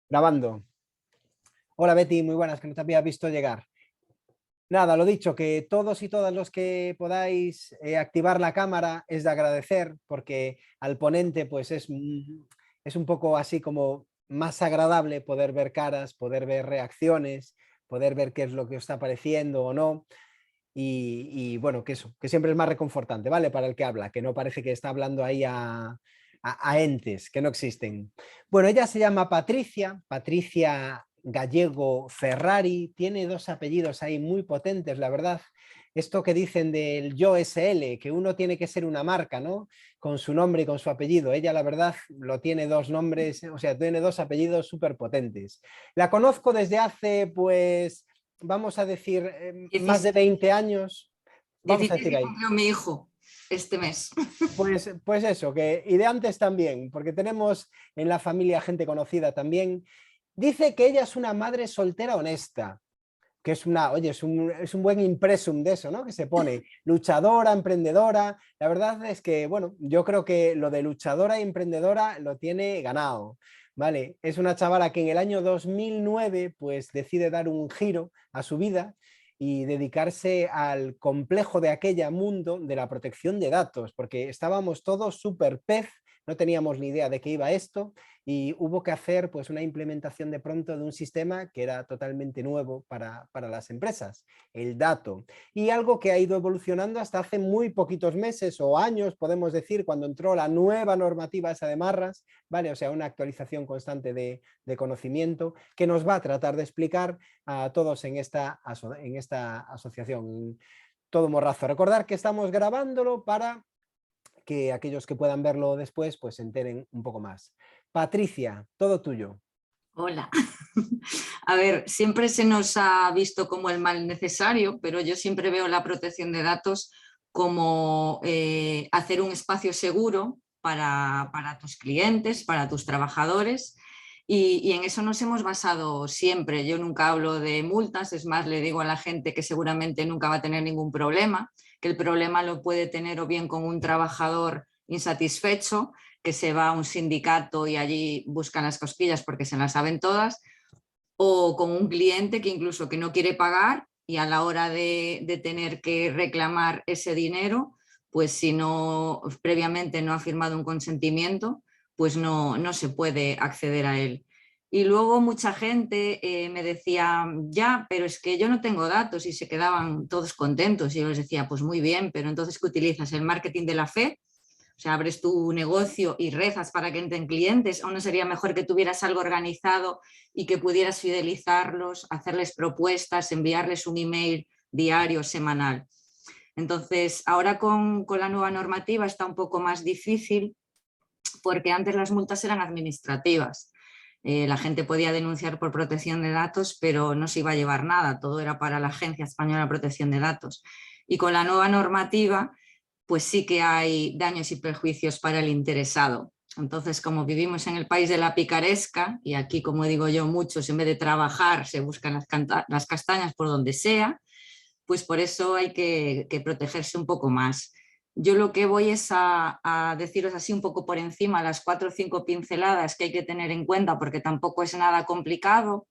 Grabando. Hola Betty, muy buenas, que no te había visto llegar. Nada, lo dicho, que todos y todas los que podáis activar la cámara es de agradecer, porque al ponente pues es un poco así como más agradable poder ver caras, poder ver reacciones, poder ver qué es lo que os está pareciendo o no. Y bueno, que eso, que siempre es más reconfortante, ¿vale? Para el que habla, que no parece que está hablando ahí a entes que no existen. Bueno, ella se llama Patricia, Patricia Gallego Ferrari, tiene dos apellidos ahí muy potentes, la verdad. Esto que dicen del Yo SL, que uno tiene que ser una marca, ¿no? Con su nombre y con su apellido. Ella, la verdad, lo tiene dos nombres, o sea, tiene dos apellidos súper potentes. La conozco desde hace, pues, vamos a decir, más de 20 años, vamos a 16 decir que ahí. cumplió mi hijo este mes. Pues eso, y de antes también, porque tenemos en la familia gente conocida también. Dice que ella es una madre soltera honesta, que es una, oye, es un buen impresum de eso, ¿no? Que se pone luchadora, emprendedora. La verdad es que, bueno, yo creo que lo de luchadora y emprendedora lo tiene ganado, ¿vale? Es una chavala que en el año 2009 pues decide dar un giro a su vida y dedicarse al complejo de aquella mundo de la protección de datos, porque estábamos todos súper pez, no teníamos ni idea de qué iba esto y hubo que hacer pues una implementación de pronto de un sistema que era totalmente nuevo para las empresas, el dato. Y algo que ha ido evolucionando hasta hace muy poquitos meses o años, podemos decir, cuando entró la nueva normativa esa de Marras, ¿vale? O sea, una actualización constante de conocimiento que nos va a tratar de explicar a todos en esta asociación. Todo morrazo. Recordar que estamos grabándolo para que aquellos que puedan verlo después pues se enteren un poco más. Patricia, todo tuyo. Hola. A ver, siempre se nos ha visto como el mal necesario, pero yo siempre veo la protección de datos como hacer un espacio seguro para tus clientes, para tus trabajadores, y en eso nos hemos basado siempre. Yo nunca hablo de multas, es más, le digo a la gente que seguramente nunca va a tener ningún problema, que el problema lo puede tener o bien con un trabajador insatisfecho, que se va a un sindicato y allí buscan las cosquillas porque se las saben todas, o con un cliente que incluso que no quiere pagar y a la hora de tener que reclamar ese dinero, pues si no previamente no ha firmado un consentimiento, pues no se puede acceder a él. Y luego mucha gente me decía, ya, pero es que yo no tengo datos, y se quedaban todos contentos. Y yo les decía, pues muy bien, pero entonces ¿qué utilizas? ¿El marketing de la fe? O sea, abres tu negocio y rezas para que entren clientes, ¿o no sería mejor que tuvieras algo organizado y que pudieras fidelizarlos, hacerles propuestas, enviarles un email diario, semanal? Entonces, ahora con la nueva normativa está un poco más difícil, porque antes las multas eran administrativas. La gente podía denunciar por protección de datos, pero no se iba a llevar nada, todo era para la Agencia Española de Protección de Datos. Y con la nueva normativa, pues sí que hay daños y perjuicios para el interesado. Entonces, como vivimos en el país de la picaresca, y aquí, como digo yo, muchos en vez de trabajar se buscan las castañas por donde sea, pues por eso hay que protegerse un poco más. Yo lo que voy es a deciros así un poco por encima las 4 o 5 pinceladas que hay que tener en cuenta, porque tampoco es nada complicado.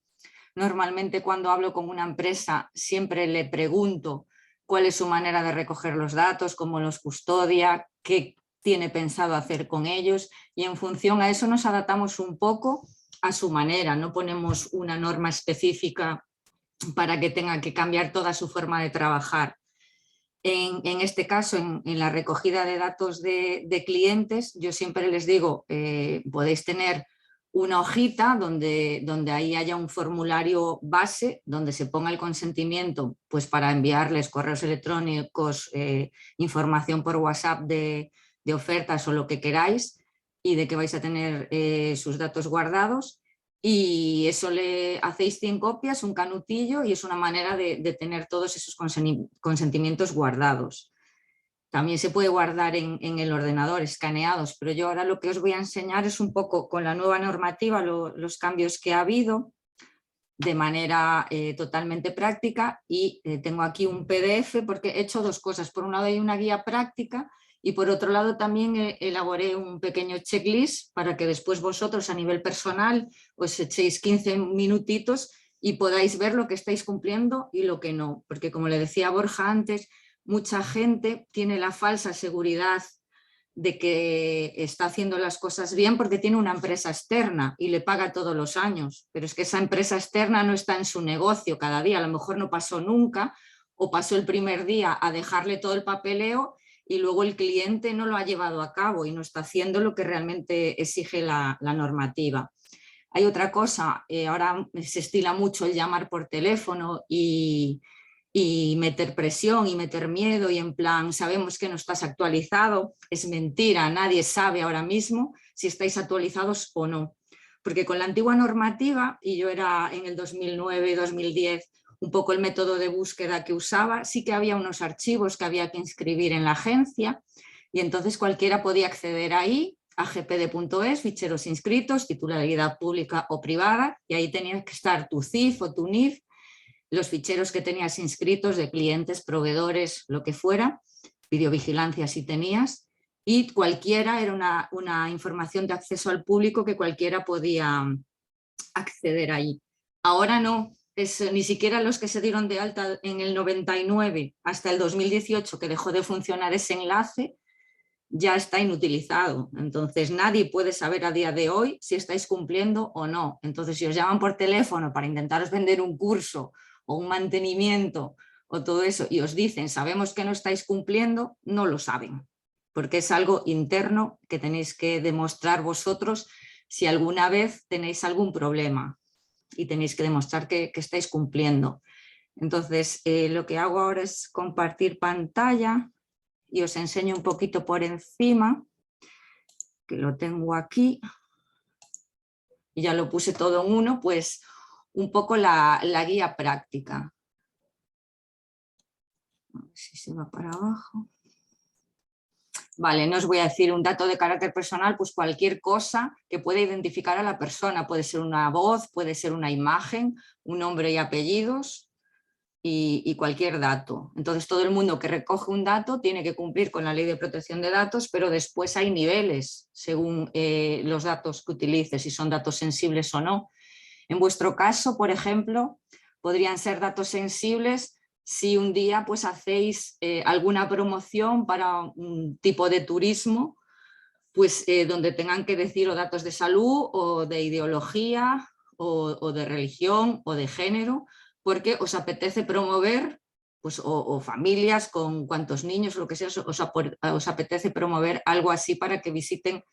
Normalmente cuando hablo con una empresa siempre le pregunto cuál es su manera de recoger los datos, cómo los custodia, qué tiene pensado hacer con ellos, y en función a eso nos adaptamos un poco a su manera. No ponemos una norma específica para que tenga que cambiar toda su forma de trabajar. En este caso, en la recogida de datos de clientes, yo siempre les digo, podéis tener una hojita donde ahí haya un formulario base, donde se ponga el consentimiento, pues para enviarles correos electrónicos, información por WhatsApp de ofertas o lo que queráis, y de que vais a tener sus datos guardados. Y eso le hacéis 100 copias, un canutillo, y es una manera de tener todos esos consentimientos guardados. También se puede guardar en el ordenador, escaneados, pero yo ahora lo que os voy a enseñar es un poco con la nueva normativa, los cambios que ha habido de manera totalmente práctica, y tengo aquí un PDF porque he hecho dos cosas. Por un lado hay una guía práctica Y por otro lado también elaboré un pequeño checklist para que después vosotros a nivel personal os echéis 15 minutitos y podáis ver lo que estáis cumpliendo y lo que no. Porque como le decía Borja antes, mucha gente tiene la falsa seguridad de que está haciendo las cosas bien porque tiene una empresa externa y le paga todos los años, pero es que esa empresa externa no está en su negocio cada día, a lo mejor no pasó nunca o pasó el primer día a dejarle todo el papeleo y luego el cliente no lo ha llevado a cabo y no está haciendo lo que realmente exige la normativa. Hay otra cosa, ahora se estila mucho el llamar por teléfono y meter presión y meter miedo y en plan, sabemos que no estás actualizado, es mentira, nadie sabe ahora mismo si estáis actualizados o no. Porque con la antigua normativa, y yo era en el 2009-2010 un poco el método de búsqueda que usaba, sí que había unos archivos que había que inscribir en la agencia y entonces cualquiera podía acceder ahí a gpd.es, ficheros inscritos, titularidad pública o privada, y ahí tenías que estar tu CIF o tu NIF, los ficheros que tenías inscritos de clientes, proveedores, lo que fuera, videovigilancia si tenías, y cualquiera era una información de acceso al público que cualquiera podía acceder ahí. Ahora no, ni siquiera los que se dieron de alta en el 99 hasta el 2018, que dejó de funcionar ese enlace, ya está inutilizado. Entonces nadie puede saber a día de hoy si estáis cumpliendo o no. Entonces si os llaman por teléfono para intentaros vender un curso o un mantenimiento o todo eso y os dicen sabemos que no estáis cumpliendo, no lo saben, porque es algo interno que tenéis que demostrar vosotros si alguna vez tenéis algún problema y tenéis que demostrar que estáis cumpliendo. Entonces lo que hago ahora es compartir pantalla y os enseño un poquito por encima, que lo tengo aquí, y ya lo puse todo en uno, pues un poco la guía práctica. A ver si se va para abajo. Vale, no os voy a decir un dato de carácter personal, pues cualquier cosa que pueda identificar a la persona, puede ser una voz, puede ser una imagen, un nombre y apellidos, y cualquier dato. Entonces todo el mundo que recoge un dato tiene que cumplir con la ley de protección de datos, pero después hay niveles según los datos que utilices, si son datos sensibles o no. En vuestro caso, por ejemplo, podrían ser datos sensibles si un día pues hacéis alguna promoción para un tipo de turismo, pues donde tengan que decir o datos de salud o de ideología o de religión o de género, porque os apetece promover, pues, o familias con cuantos niños, lo que sea, os apetece promover algo así para que visiten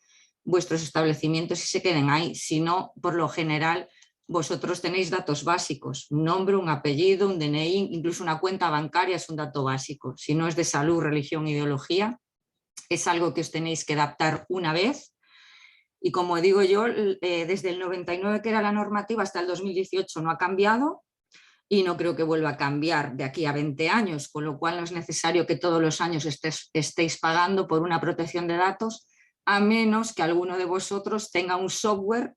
vuestros establecimientos y se queden ahí. Si no, por lo general, vosotros tenéis datos básicos, un nombre, un apellido, un DNI, incluso una cuenta bancaria es un dato básico. Si no es de salud, religión, ideología, es algo que os tenéis que adaptar una vez. Y como digo yo, desde el 99 que era la normativa hasta el 2018 no ha cambiado y no creo que vuelva a cambiar de aquí a 20 años, con lo cual no es necesario que todos los años estéis pagando por una protección de datos, a menos que alguno de vosotros tenga un software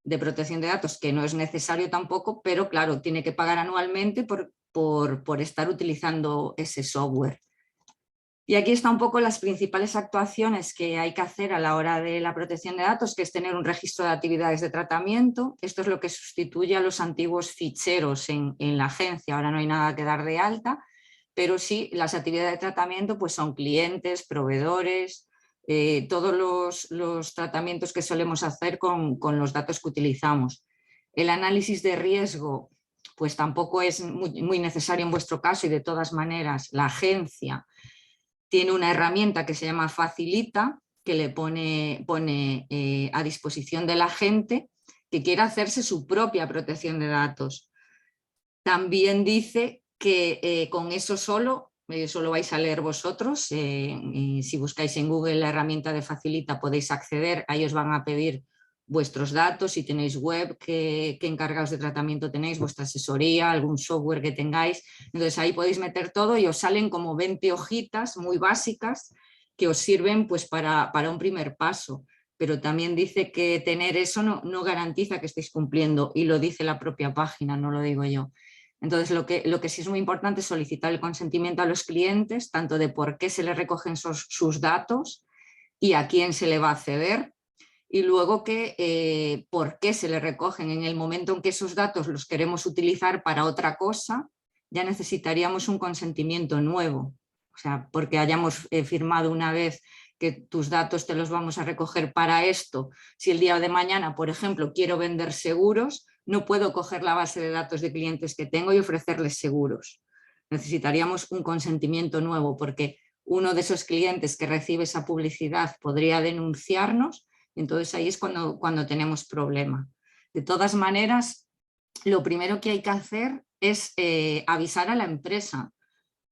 de protección de datos, que no es necesario tampoco, pero claro, tiene que pagar anualmente por estar utilizando ese software. Y aquí están un poco las principales actuaciones que hay que hacer a la hora de la protección de datos, que es tener un registro de actividades de tratamiento. Esto es lo que sustituye a los antiguos ficheros en la agencia. Ahora no hay nada que dar de alta, pero sí las actividades de tratamiento pues son clientes, proveedores, todos los tratamientos que solemos hacer con los datos que utilizamos. El análisis de riesgo pues tampoco es muy necesario en vuestro caso y de todas maneras la agencia tiene una herramienta que se llama Facilita, que le pone a disposición de la gente que quiera hacerse su propia protección de datos. También dice que con eso solo vais a leer vosotros. Si buscáis en Google la herramienta de Facilita podéis acceder, ahí os van a pedir vuestros datos, si tenéis web, qué encargados de tratamiento tenéis, vuestra asesoría, algún software que tengáis. Entonces ahí podéis meter todo y os salen como 20 hojitas muy básicas que os sirven pues para un primer paso. Pero también dice que tener eso no garantiza que estéis cumpliendo y lo dice la propia página, no lo digo yo. Entonces, lo que sí es muy importante es solicitar el consentimiento a los clientes, tanto de por qué se les recogen sus datos y a quién se le va a ceder, y luego que por qué se les recogen. En el momento en que esos datos los queremos utilizar para otra cosa, ya necesitaríamos un consentimiento nuevo. O sea, porque hayamos firmado una vez que tus datos te los vamos a recoger para esto. Si el día de mañana, por ejemplo, quiero vender seguros, no puedo coger la base de datos de clientes que tengo y ofrecerles seguros. Necesitaríamos un consentimiento nuevo, porque uno de esos clientes que recibe esa publicidad podría denunciarnos, y entonces ahí es cuando tenemos problema. De todas maneras, lo primero que hay que hacer es avisar a la empresa,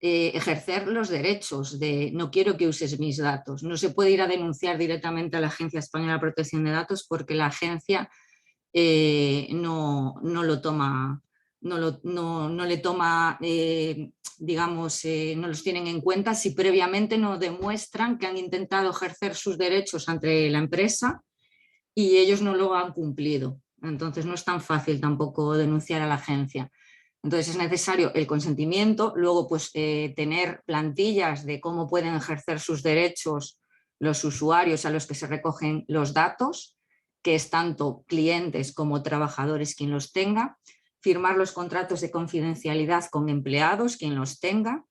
ejercer los derechos de no quiero que uses mis datos. No se puede ir a denunciar directamente a la Agencia Española de Protección de Datos, porque la agencia no lo toma, no le toma, digamos, no los tienen en cuenta si previamente no demuestran que han intentado ejercer sus derechos ante la empresa y ellos no lo han cumplido. Entonces no es tan fácil tampoco denunciar a la agencia. Entonces es necesario el consentimiento, luego pues tener plantillas de cómo pueden ejercer sus derechos los usuarios a los que se recogen los datos, que es tanto clientes como trabajadores quien los tenga, firmar los contratos de confidencialidad con empleados quien los tenga.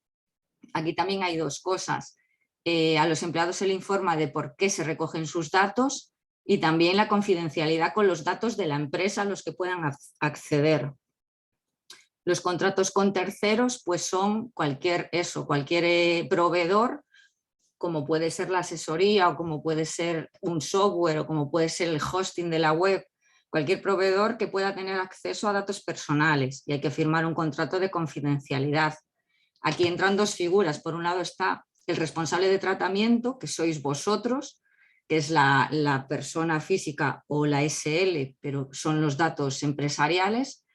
Aquí también hay dos cosas. A los empleados se le informa de por qué se recogen sus datos y también la confidencialidad con los datos de la empresa a los que puedan acceder. Los contratos con terceros pues son cualquier proveedor, como puede ser la asesoría o como puede ser un software o como puede ser el hosting de la web, cualquier proveedor que pueda tener acceso a datos personales, y hay que firmar un contrato de confidencialidad. Aquí entran dos figuras. Por un lado está el responsable de tratamiento, que sois vosotros, que es la persona física o la SL, pero son los datos empresariales,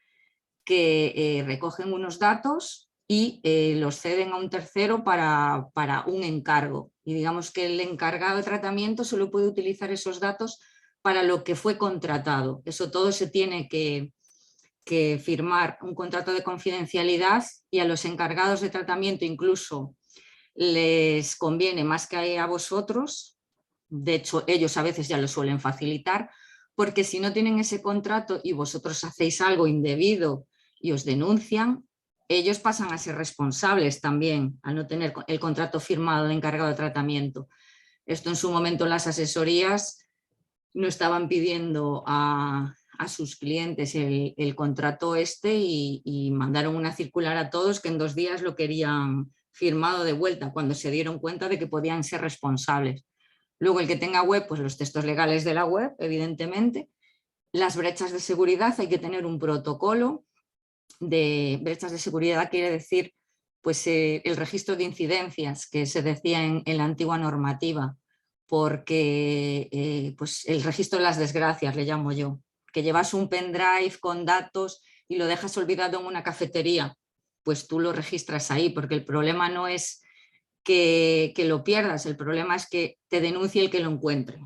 que recogen unos datos y los ceden a un tercero para un encargo. Y digamos que el encargado de tratamiento solo puede utilizar esos datos para lo que fue contratado. Eso todo se tiene que firmar un contrato de confidencialidad, y a los encargados de tratamiento incluso les conviene más que a vosotros. De hecho, ellos a veces ya lo suelen facilitar, porque si no tienen ese contrato y vosotros hacéis algo indebido y os denuncian, ellos pasan a ser responsables también al no tener el contrato firmado de encargado de tratamiento. Esto en su momento las asesorías no estaban pidiendo a sus clientes el contrato y mandaron una circular a todos que en 2 días lo querían firmado de vuelta, cuando se dieron cuenta de que podían ser responsables. Luego el que tenga web, pues los textos legales de la web, evidentemente. Las brechas de seguridad, hay que tener un protocolo de brechas de seguridad, quiere decir pues el registro de incidencias que se decía en la antigua normativa, porque pues el registro de las desgracias, le llamo yo, que llevas un pendrive con datos y lo dejas olvidado en una cafetería, pues tú lo registras ahí, porque el problema no es que lo pierdas, el problema es que te denuncie el que lo encuentre.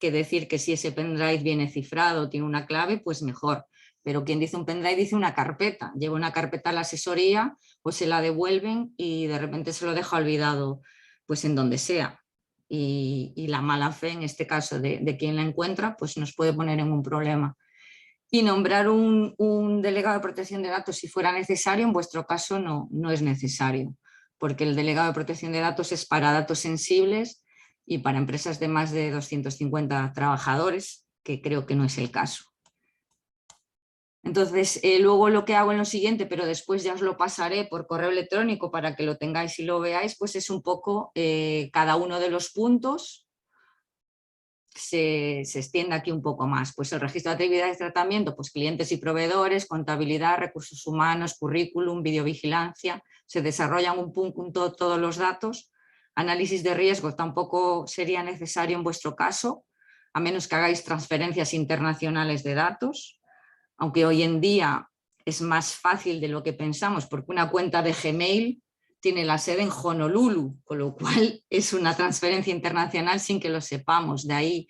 Que decir que si ese pendrive viene cifrado, tiene una clave, pues mejor. Pero quien dice un pendrive dice una carpeta, lleva una carpeta a la asesoría, pues se la devuelven y de repente se lo deja olvidado pues en donde sea. Y la mala fe, en este caso de quien la encuentra, pues nos puede poner en un problema. Y nombrar un delegado de protección de datos si fuera necesario, en vuestro caso no es necesario, porque el delegado de protección de datos es para datos sensibles y para empresas de más de 250 trabajadores, que creo que no es el caso. Entonces, luego lo que hago en lo siguiente, pero después ya os lo pasaré por correo electrónico para que lo tengáis y lo veáis, pues es un poco cada uno de los puntos. Se extiende aquí un poco más. Pues el registro de actividades de tratamiento, pues clientes y proveedores, contabilidad, recursos humanos, currículum, videovigilancia, se desarrollan un punto todos los datos. Análisis de riesgos tampoco sería necesario en vuestro caso, a menos que hagáis transferencias internacionales de datos, aunque hoy en día es más fácil de lo que pensamos, porque una cuenta de Gmail tiene la sede en Honolulu, con lo cual es una transferencia internacional sin que lo sepamos. De ahí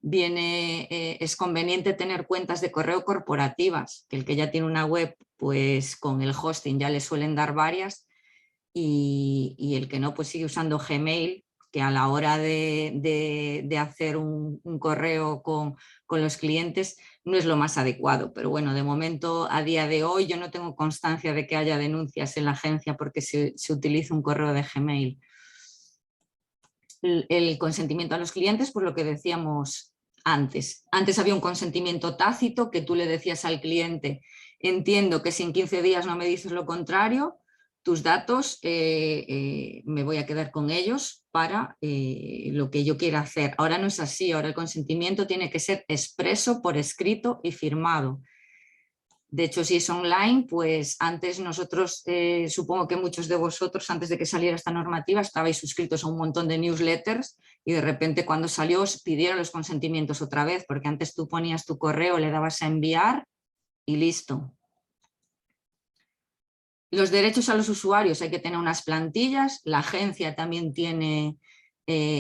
es conveniente tener cuentas de correo corporativas, que el que ya tiene una web, pues con el hosting ya le suelen dar varias, y el que no, pues sigue usando Gmail, que a la hora de hacer un correo con los clientes no es lo más adecuado. Pero bueno, de momento, a día de hoy, yo no tengo constancia de que haya denuncias en la agencia porque se utiliza un correo de Gmail. El consentimiento a los clientes, pues lo que decíamos antes. Antes había un consentimiento tácito que tú le decías al cliente: entiendo que si en 15 días no me dices lo contrario, tus datos me voy a quedar con ellos para lo que yo quiera hacer. Ahora no es así, ahora el consentimiento tiene que ser expreso, por escrito y firmado. De hecho, si es online, pues antes nosotros, supongo que muchos de vosotros, antes de que saliera esta normativa, estabais suscritos a un montón de newsletters y de repente cuando salió os pidieron los consentimientos otra vez, porque antes tú ponías tu correo, le dabas a enviar y listo. Los derechos a los usuarios, hay que tener unas plantillas, la agencia también tiene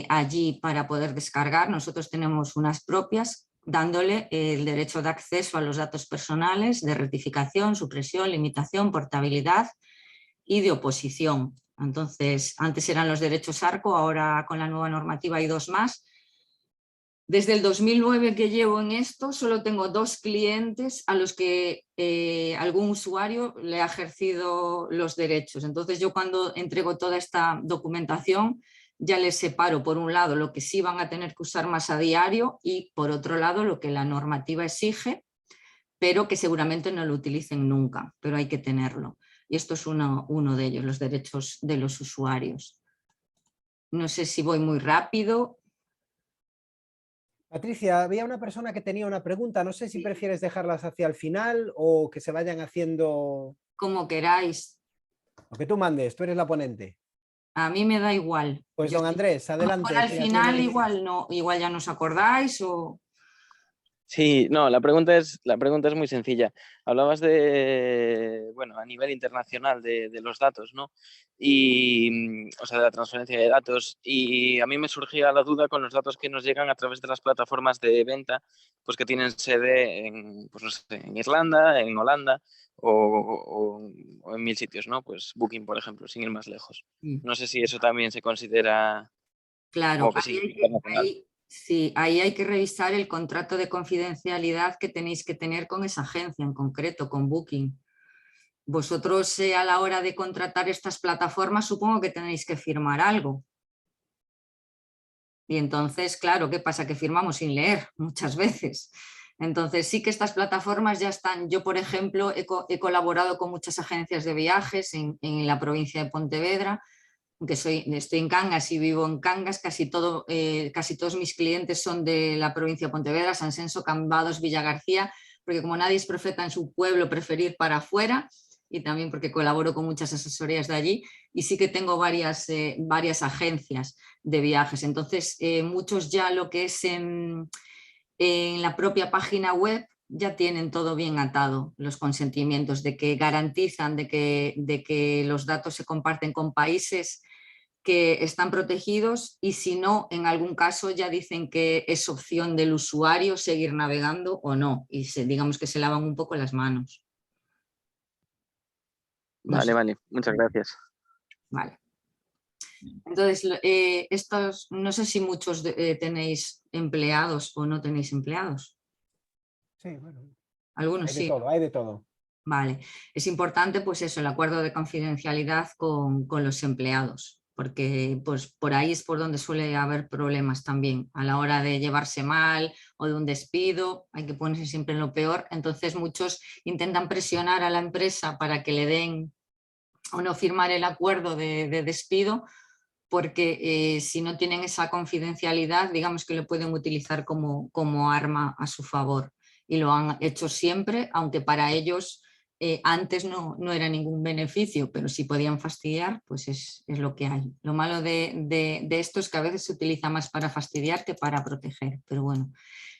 allí para poder descargar, nosotros tenemos unas propias, dándole el derecho de acceso a los datos personales, de rectificación, supresión, limitación, portabilidad y de oposición. Entonces, antes eran los derechos ARCO, ahora con la nueva normativa hay dos más. Desde el 2009 que llevo en esto, solo tengo 2 clientes a los que algún usuario le ha ejercido los derechos. Entonces yo cuando entrego toda esta documentación ya les separo, por un lado, lo que sí van a tener que usar más a diario y por otro lado lo que la normativa exige, pero que seguramente no lo utilicen nunca, pero hay que tenerlo. Y esto es uno de ellos, los derechos de los usuarios. No sé si voy muy rápido. Patricia, había una persona que tenía una pregunta, no sé si prefieres dejarlas hacia el final o que se vayan haciendo... Como queráis. Lo que tú mandes, tú eres la ponente. A mí me da igual. Pues don Andrés, A lo mejor adelante. al Que ya final tienes... igual no, igual ya no os acordáis o... Sí, no, la pregunta es muy sencilla. Hablabas de, bueno, a nivel internacional de los datos, ¿no? Y, o sea, de la transferencia de datos. Y a mí me surgía la duda con los datos que nos llegan a través de las plataformas de venta, pues que tienen sede en, pues no sé, en Irlanda, en Holanda o en 1000 sitios, ¿no? Pues Booking, por ejemplo, sin ir más lejos. No sé si eso también se considera Claro, como que sí, internacional. sí, ahí hay que revisar el contrato de confidencialidad que tenéis que tener con esa agencia en concreto, con Booking. Vosotros a la hora de contratar estas plataformas supongo que tenéis que firmar algo. Y entonces, claro, ¿qué pasa? Que firmamos sin leer muchas veces. Entonces sí que estas plataformas ya están. Yo, por ejemplo, he colaborado con muchas agencias de viajes en la provincia de Pontevedra, aunque estoy en Cangas y vivo en Cangas, casi todos mis clientes son de la provincia de Pontevedra, San Senso, Cambados, Villagarcía, porque como nadie es profeta en su pueblo, preferir para afuera, y también porque colaboro con muchas asesorías de allí, y sí que tengo varias agencias de viajes. Entonces, muchos ya lo que es en la propia página web ya tienen todo bien atado, los consentimientos, de que garantizan de que los datos se comparten con países que están protegidos, y si no, en algún caso ya dicen que es opción del usuario seguir navegando o no, y digamos que se lavan un poco las manos. No Vale, sé. vale, muchas gracias. Vale. Entonces, estos, no sé si muchos tenéis empleados o no tenéis empleados. Sí, bueno, Algunos hay de sí. todo, hay de todo. Vale, es importante pues eso, el acuerdo de confidencialidad con los empleados, porque pues por ahí es por donde suele haber problemas también, a la hora de llevarse mal o de un despido, hay que ponerse siempre en lo peor, entonces muchos intentan presionar a la empresa para que le den o no firmar el acuerdo de despido, porque si no tienen esa confidencialidad, digamos que lo pueden utilizar como arma a su favor, y lo han hecho siempre, aunque para ellos antes no era ningún beneficio, pero si podían fastidiar, pues es lo que hay. Lo malo de esto es que a veces se utiliza más para fastidiar que para proteger, pero bueno.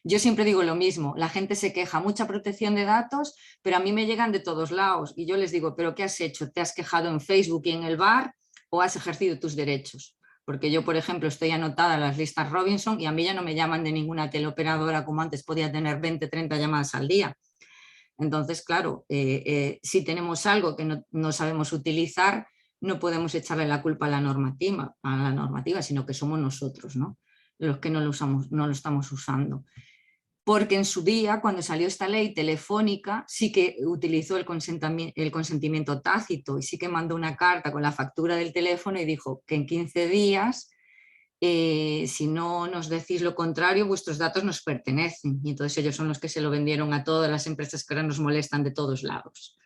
Yo siempre digo lo mismo, la gente se queja, mucha protección de datos, pero a mí me llegan de todos lados y yo les digo, ¿pero qué has hecho? ¿Te has quejado en Facebook y en el bar o has ejercido tus derechos? porque yo, por ejemplo, estoy anotada en las listas Robinson y a mí ya no me llaman de ninguna teleoperadora como antes podía tener 20, 30 llamadas al día. Entonces, claro, si tenemos algo que no sabemos utilizar, no podemos echarle la culpa a la normativa, sino que somos nosotros, ¿no?, los que no lo estamos usando. Porque en su día, cuando salió esta ley, Telefónica sí que utilizó el consentimiento tácito y sí que mandó una carta con la factura del teléfono y dijo que en 15 días, si no nos decís lo contrario, vuestros datos nos pertenecen. Y entonces ellos son los que se lo vendieron a todas las empresas que ahora nos molestan de todos lados.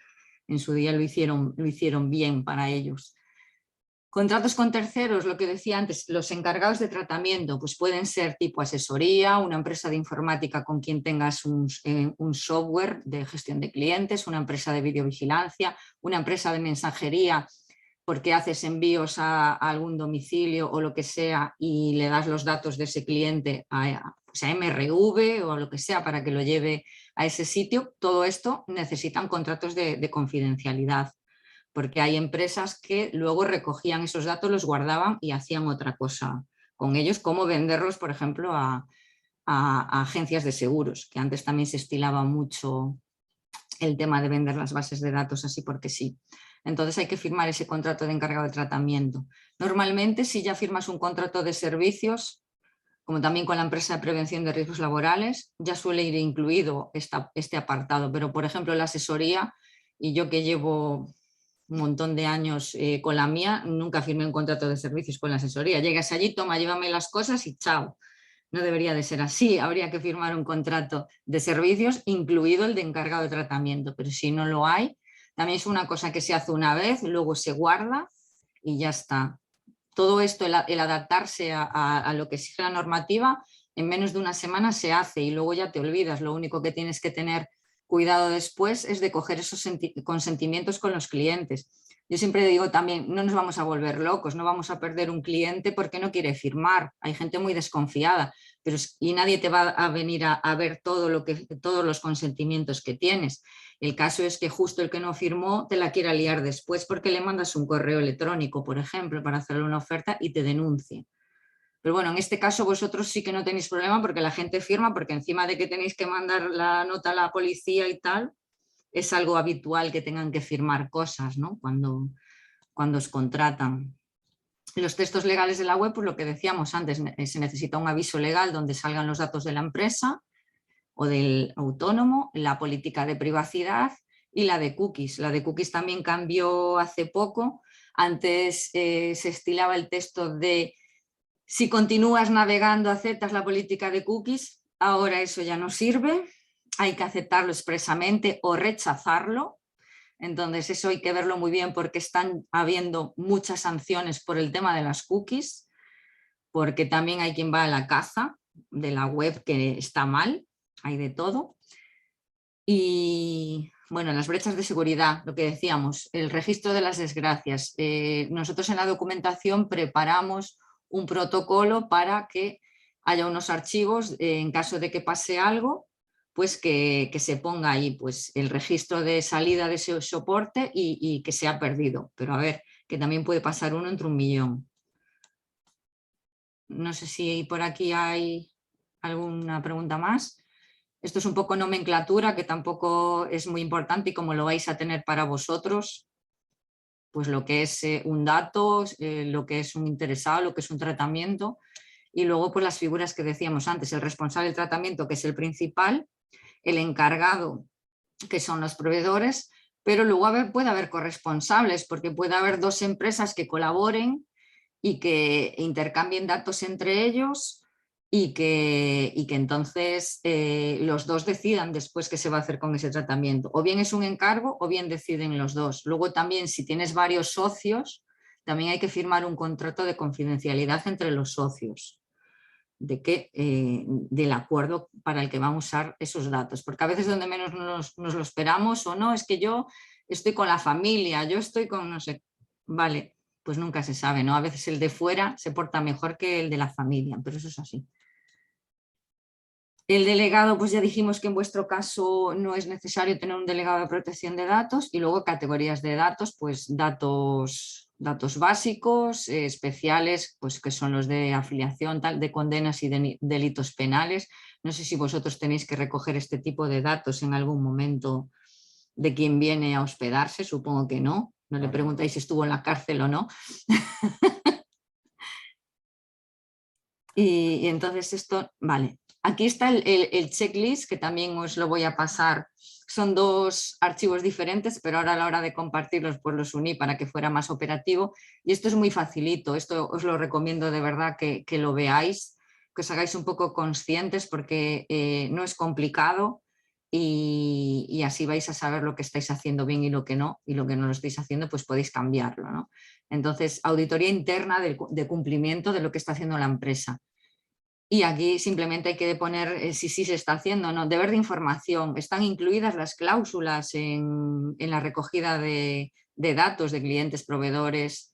En su día lo hicieron bien para ellos. Contratos con terceros, lo que decía antes, los encargados de tratamiento, pues pueden ser tipo asesoría, una empresa de informática con quien tengas un software de gestión de clientes, una empresa de videovigilancia, una empresa de mensajería porque haces envíos a algún domicilio o lo que sea y le das los datos de ese cliente a MRV o a lo que sea para que lo lleve a ese sitio. Todo esto necesitan contratos de confidencialidad, porque hay empresas que luego recogían esos datos, los guardaban y hacían otra cosa con ellos, como venderlos, por ejemplo, a agencias de seguros, que antes también se estilaba mucho el tema de vender las bases de datos así porque sí. Entonces hay que firmar ese contrato de encargado de tratamiento. Normalmente, si ya firmas un contrato de servicios, como también con la empresa de prevención de riesgos laborales, ya suele ir incluido este apartado. Pero, por ejemplo, la asesoría, y yo que llevo un montón de años con la mía, nunca firmé un contrato de servicios con la asesoría. Llegas allí, toma, llévame las cosas y chao. No debería de ser así, habría que firmar un contrato de servicios, incluido el de encargado de tratamiento, pero si no lo hay, también es una cosa que se hace una vez, luego se guarda y ya está. Todo esto, el adaptarse a lo que exige la normativa, en menos de una semana se hace y luego ya te olvidas. Lo único que tienes que tener cuidado después es de coger esos consentimientos con los clientes. Yo siempre digo también, no nos vamos a volver locos, no vamos a perder un cliente porque no quiere firmar. Hay gente muy desconfiada, y nadie te va a venir a ver todos los consentimientos que tienes. El caso es que justo el que no firmó te la quiera liar después porque le mandas un correo electrónico, por ejemplo, para hacerle una oferta y te denuncie. Pero bueno, en este caso vosotros sí que no tenéis problema porque la gente firma, porque encima de que tenéis que mandar la nota a la policía y tal, es algo habitual que tengan que firmar cosas, ¿no?, cuando os contratan. Los textos legales de la web, pues lo que decíamos antes, se necesita un aviso legal donde salgan los datos de la empresa o del autónomo, la política de privacidad y la de cookies. La de cookies también cambió hace poco. Antes se estilaba el texto de si continúas navegando aceptas la política de cookies, ahora eso ya no sirve, hay que aceptarlo expresamente o rechazarlo. Entonces eso hay que verlo muy bien porque están habiendo muchas sanciones por el tema de las cookies, porque también hay quien va a la caza de la web que está mal, hay de todo. Y bueno, las brechas de seguridad, lo que decíamos, el registro de las desgracias. Nosotros en la documentación preparamos un protocolo para que haya unos archivos en caso de que pase algo, pues que se ponga ahí pues, el registro de salida de ese soporte y que se ha perdido. Pero a ver, que también puede pasar uno entre 1.000.000. No sé si por aquí hay alguna pregunta más. Esto es un poco nomenclatura que tampoco es muy importante y como lo vais a tener para vosotros, pues lo que es un dato, lo que es un interesado, lo que es un tratamiento y luego pues las figuras que decíamos antes, el responsable del tratamiento que es el principal, el encargado que son los proveedores, pero luego puede haber corresponsables porque puede haber dos empresas que colaboren y que intercambien datos entre ellos y que entonces los dos decidan después qué se va a hacer con ese tratamiento. O bien es un encargo o bien deciden los dos. Luego también si tienes varios socios, también hay que firmar un contrato de confidencialidad entre los socios del acuerdo para el que van a usar esos datos. Porque a veces donde menos nos lo esperamos o no, es que yo estoy con la familia, yo estoy con no sé, vale, pues nunca se sabe, ¿no? A veces el de fuera se porta mejor que el de la familia, pero eso es así. El delegado, pues ya dijimos que en vuestro caso no es necesario tener un delegado de protección de datos y luego categorías de datos, pues datos datos básicos, especiales, pues que son los de afiliación, tal, de condenas y de delitos penales. No sé si vosotros tenéis que recoger este tipo de datos en algún momento de quien viene a hospedarse, supongo que no. No le preguntáis si estuvo en la cárcel o no. y entonces esto, vale. Aquí está el checklist, que también os lo voy a pasar. Son 2 archivos diferentes, pero ahora a la hora de compartirlos pues los uní para que fuera más operativo. Y esto es muy facilito, esto os lo recomiendo de verdad que lo veáis, que os hagáis un poco conscientes, porque no es complicado y así vais a saber lo que estáis haciendo bien y lo que no lo estáis haciendo pues podéis cambiarlo, ¿no? Entonces, auditoría interna de cumplimiento de lo que está haciendo la empresa. Y aquí simplemente hay que poner si sí se está haciendo o no. Deber de información. Están incluidas las cláusulas en la recogida de datos de clientes, proveedores,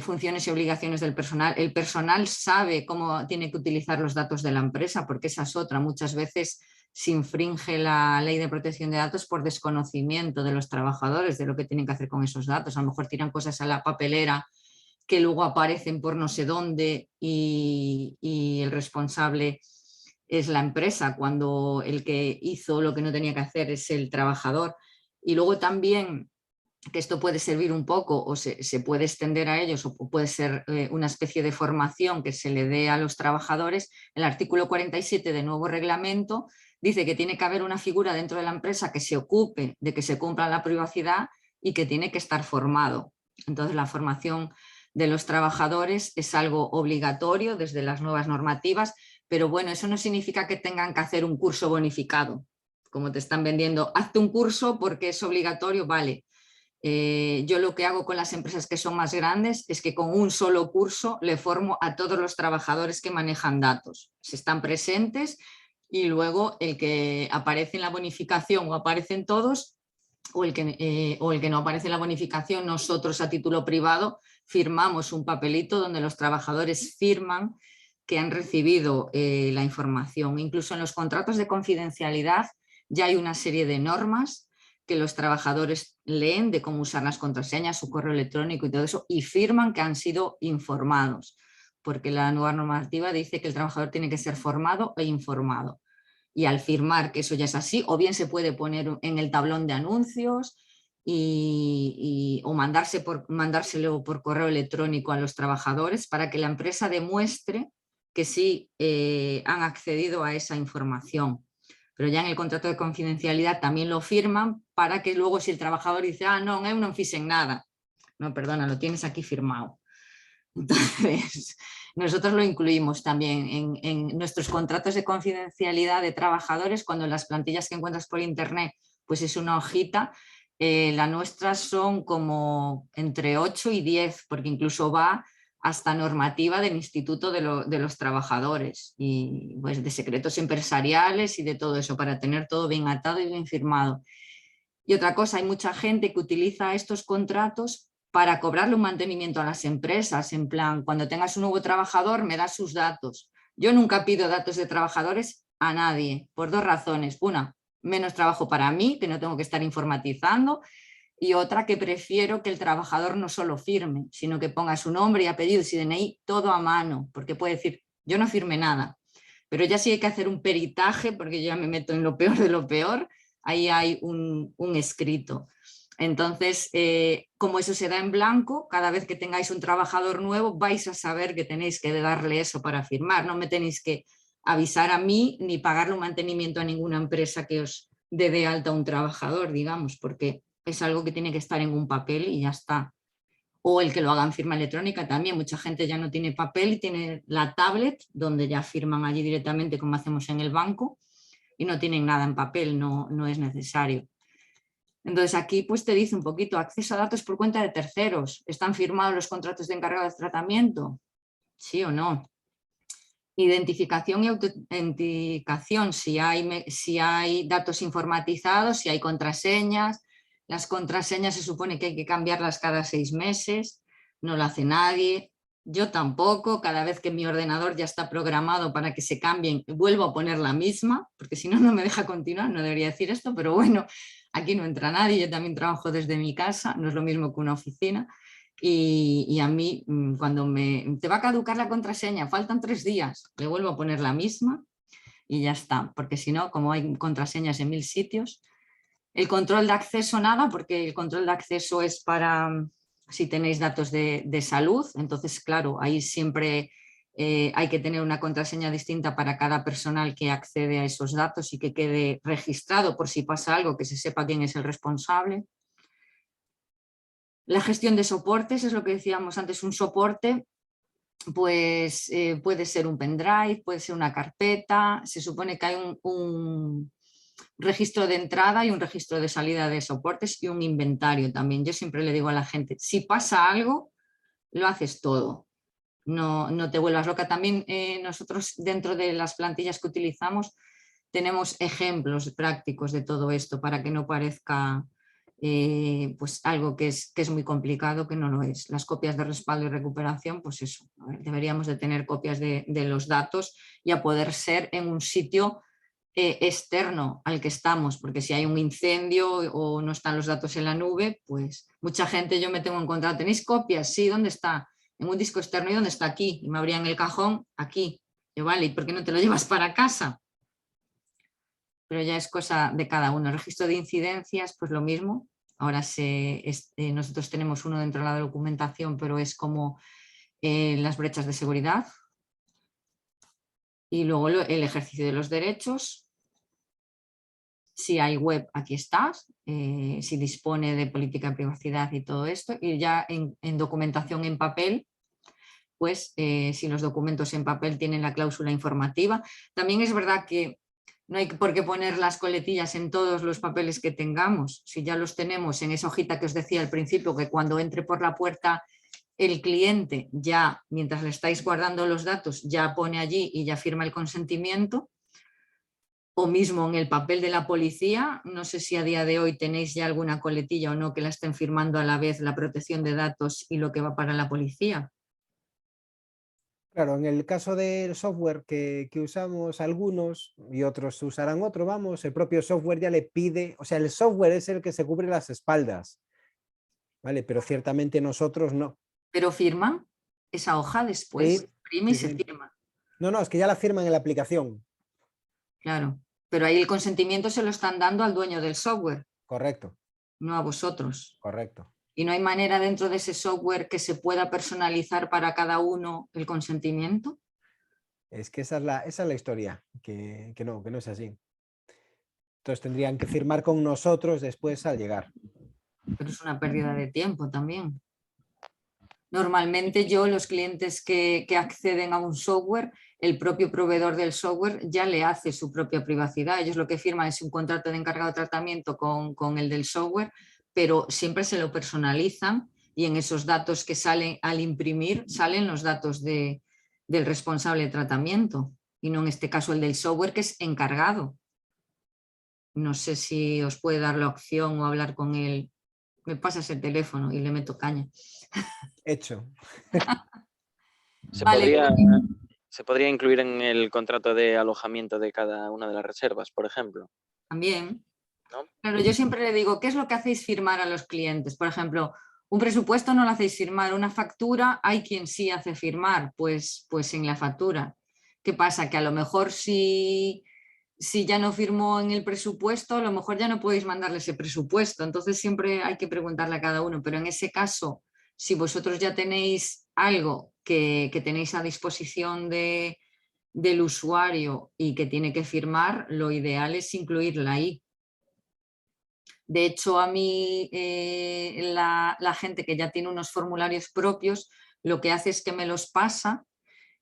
funciones y obligaciones del personal. El personal sabe cómo tiene que utilizar los datos de la empresa, porque esa es otra. Muchas veces se infringe la ley de protección de datos por desconocimiento de los trabajadores de lo que tienen que hacer con esos datos. A lo mejor tiran cosas a la papelera que luego aparecen por no sé dónde y el responsable es la empresa, cuando el que hizo lo que no tenía que hacer es el trabajador. Y luego también, que esto puede servir un poco o se puede extender a ellos, o puede ser una especie de formación que se le dé a los trabajadores. El artículo 47 del nuevo reglamento dice que tiene que haber una figura dentro de la empresa que se ocupe de que se cumpla la privacidad y que tiene que estar formado. Entonces, la formación de los trabajadores es algo obligatorio desde las nuevas normativas, pero bueno, eso no significa que tengan que hacer un curso bonificado, como te están vendiendo. Hazte un curso porque es obligatorio, vale. Yo lo que hago con las empresas que son más grandes es que con un solo curso le formo a todos los trabajadores que manejan datos. Se están presentes y luego el que aparece en la bonificación o aparecen todos, o el que no aparece en la bonificación, nosotros a título privado firmamos un papelito donde los trabajadores firman que han recibido la información. Incluso en los contratos de confidencialidad ya hay una serie de normas que los trabajadores leen de cómo usar las contraseñas, su correo electrónico y todo eso, y firman que han sido informados, porque la nueva normativa dice que el trabajador tiene que ser formado e informado. Y al firmar que eso ya es así, o bien se puede poner en el tablón de anuncios o mandárselo por correo electrónico a los trabajadores para que la empresa demuestre que sí han accedido a esa información. Pero ya en el contrato de confidencialidad también lo firman para que luego, si el trabajador dice, no fichen nada. No, perdona, lo tienes aquí firmado. Entonces, nosotros lo incluimos también en nuestros contratos de confidencialidad de trabajadores. Cuando las plantillas que encuentras por internet, pues es una hojita, las nuestras son como entre 8 y 10, porque incluso va hasta normativa del Instituto de los Trabajadores y pues de secretos empresariales y de todo eso, para tener todo bien atado y bien firmado. Y otra cosa, hay mucha gente que utiliza estos contratos para cobrarle un mantenimiento a las empresas, en plan, cuando tengas un nuevo trabajador me das sus datos. Yo nunca pido datos de trabajadores a nadie, por 2 razones. Una, menos trabajo para mí, que no tengo que estar informatizando, y otra, que prefiero que el trabajador no solo firme, sino que ponga su nombre y apellidos y DNI todo a mano, porque puede decir, yo no firmé nada, pero ya sí hay que hacer un peritaje, porque yo ya me meto en lo peor de lo peor, ahí hay un escrito. Entonces, como eso se da en blanco, cada vez que tengáis un trabajador nuevo vais a saber que tenéis que darle eso para firmar. No me tenéis que avisar a mí ni pagarle un mantenimiento a ninguna empresa que os dé de alta a un trabajador, digamos, porque es algo que tiene que estar en un papel y ya está. O el que lo haga en firma electrónica también. Mucha gente ya no tiene papel y tiene la tablet donde ya firman allí directamente como hacemos en el banco y no tienen nada en papel, no es necesario. Entonces aquí pues te dice un poquito, acceso a datos por cuenta de terceros. ¿Están firmados los contratos de encargado de tratamiento? ¿Sí o no? Identificación y autenticación, si hay datos informatizados, si hay contraseñas. Las contraseñas se supone que hay que cambiarlas cada 6 meses, no lo hace nadie. Yo tampoco, cada vez que mi ordenador ya está programado para que se cambien, vuelvo a poner la misma, porque si no, no me deja continuar, no debería decir esto, pero bueno, aquí no entra nadie, yo también trabajo desde mi casa, no es lo mismo que una oficina, Y a mí, cuando te va a caducar la contraseña, faltan 3 días, le vuelvo a poner la misma y ya está, porque si no, como hay contraseñas en 1000 sitios, el control de acceso nada, porque el control de acceso es para si tenéis datos de salud, entonces claro, ahí siempre hay que tener una contraseña distinta para cada personal que accede a esos datos y que quede registrado por si pasa algo, que se sepa quién es el responsable. La gestión de soportes es lo que decíamos antes, un soporte pues puede ser un pendrive, puede ser una carpeta, se supone que hay un registro de entrada y un registro de salida de soportes y un inventario también. Yo siempre le digo a la gente, si pasa algo, lo haces todo, no te vuelvas loca. También nosotros dentro de las plantillas que utilizamos tenemos ejemplos prácticos de todo esto para que no parezca pues algo que es muy complicado, que no lo es. Las copias de respaldo y recuperación, pues eso, deberíamos de tener copias de los datos y a poder ser en un sitio externo al que estamos, porque si hay un incendio o no están los datos en la nube, pues mucha gente yo me tengo encontrado, ¿tenéis copias? Sí, ¿dónde está? En un disco externo. ¿Y dónde está? Aquí. Y me abrían el cajón, aquí. Yo, vale, ¿y por qué no te lo llevas para casa? Pero ya es cosa de cada uno. El registro de incidencias, pues lo mismo. Ahora nosotros tenemos uno dentro de la documentación, pero es como las brechas de seguridad. Y luego el ejercicio de los derechos. Si hay web, aquí estás. Si dispone de política de privacidad y todo esto. Y ya en documentación en papel, pues si los documentos en papel tienen la cláusula informativa. También es verdad que no hay por qué poner las coletillas en todos los papeles que tengamos. Si ya los tenemos en esa hojita que os decía al principio, que cuando entre por la puerta el cliente ya, mientras le estáis guardando los datos, ya pone allí y ya firma el consentimiento. O mismo en el papel de la policía, no sé si a día de hoy tenéis ya alguna coletilla o no que la estén firmando a la vez la protección de datos y lo que va para la policía. Claro, en el caso del software que usamos algunos y otros usarán otro, vamos, el propio software ya le pide, o sea, el software es el que se cubre las espaldas, ¿vale? Pero ciertamente nosotros no. Pero firman esa hoja después, Sí, imprime y sí, se sí. firma. No, es que ya la firman en la aplicación. Claro, pero ahí el consentimiento se lo están dando al dueño del software, Correcto, no a vosotros. correcto. Y no hay manera dentro de ese software que se pueda personalizar para cada uno el consentimiento. Es que esa es la historia, que no es así. Entonces tendrían que firmar con nosotros después al llegar. Pero es una pérdida de tiempo también. Normalmente los clientes que acceden a un software, el propio proveedor del software ya le hace su propia privacidad. Ellos lo que firman es un contrato de encargado de tratamiento con el del software, pero siempre se lo personalizan y en esos datos que salen al imprimir salen los datos del responsable de tratamiento y no en este caso el del software que es encargado. No sé si os puede dar la opción o hablar con él. Me pasas el teléfono y le meto caña. Hecho. Vale. ¿Se podría incluir en el contrato de alojamiento de cada una de las reservas, por ejemplo? También. ¿No? Claro, yo siempre le digo, ¿qué es lo que hacéis firmar a los clientes? Por ejemplo, un presupuesto no lo hacéis firmar, una factura hay quien sí hace firmar, pues en la factura. ¿Qué pasa? Que a lo mejor si ya no firmó en el presupuesto, a lo mejor ya no podéis mandarle ese presupuesto. Entonces siempre hay que preguntarle a cada uno, pero en ese caso, si vosotros ya tenéis algo que tenéis a disposición del usuario y que tiene que firmar, lo ideal es incluirla ahí. De hecho, a mí la gente que ya tiene unos formularios propios, lo que hace es que me los pasa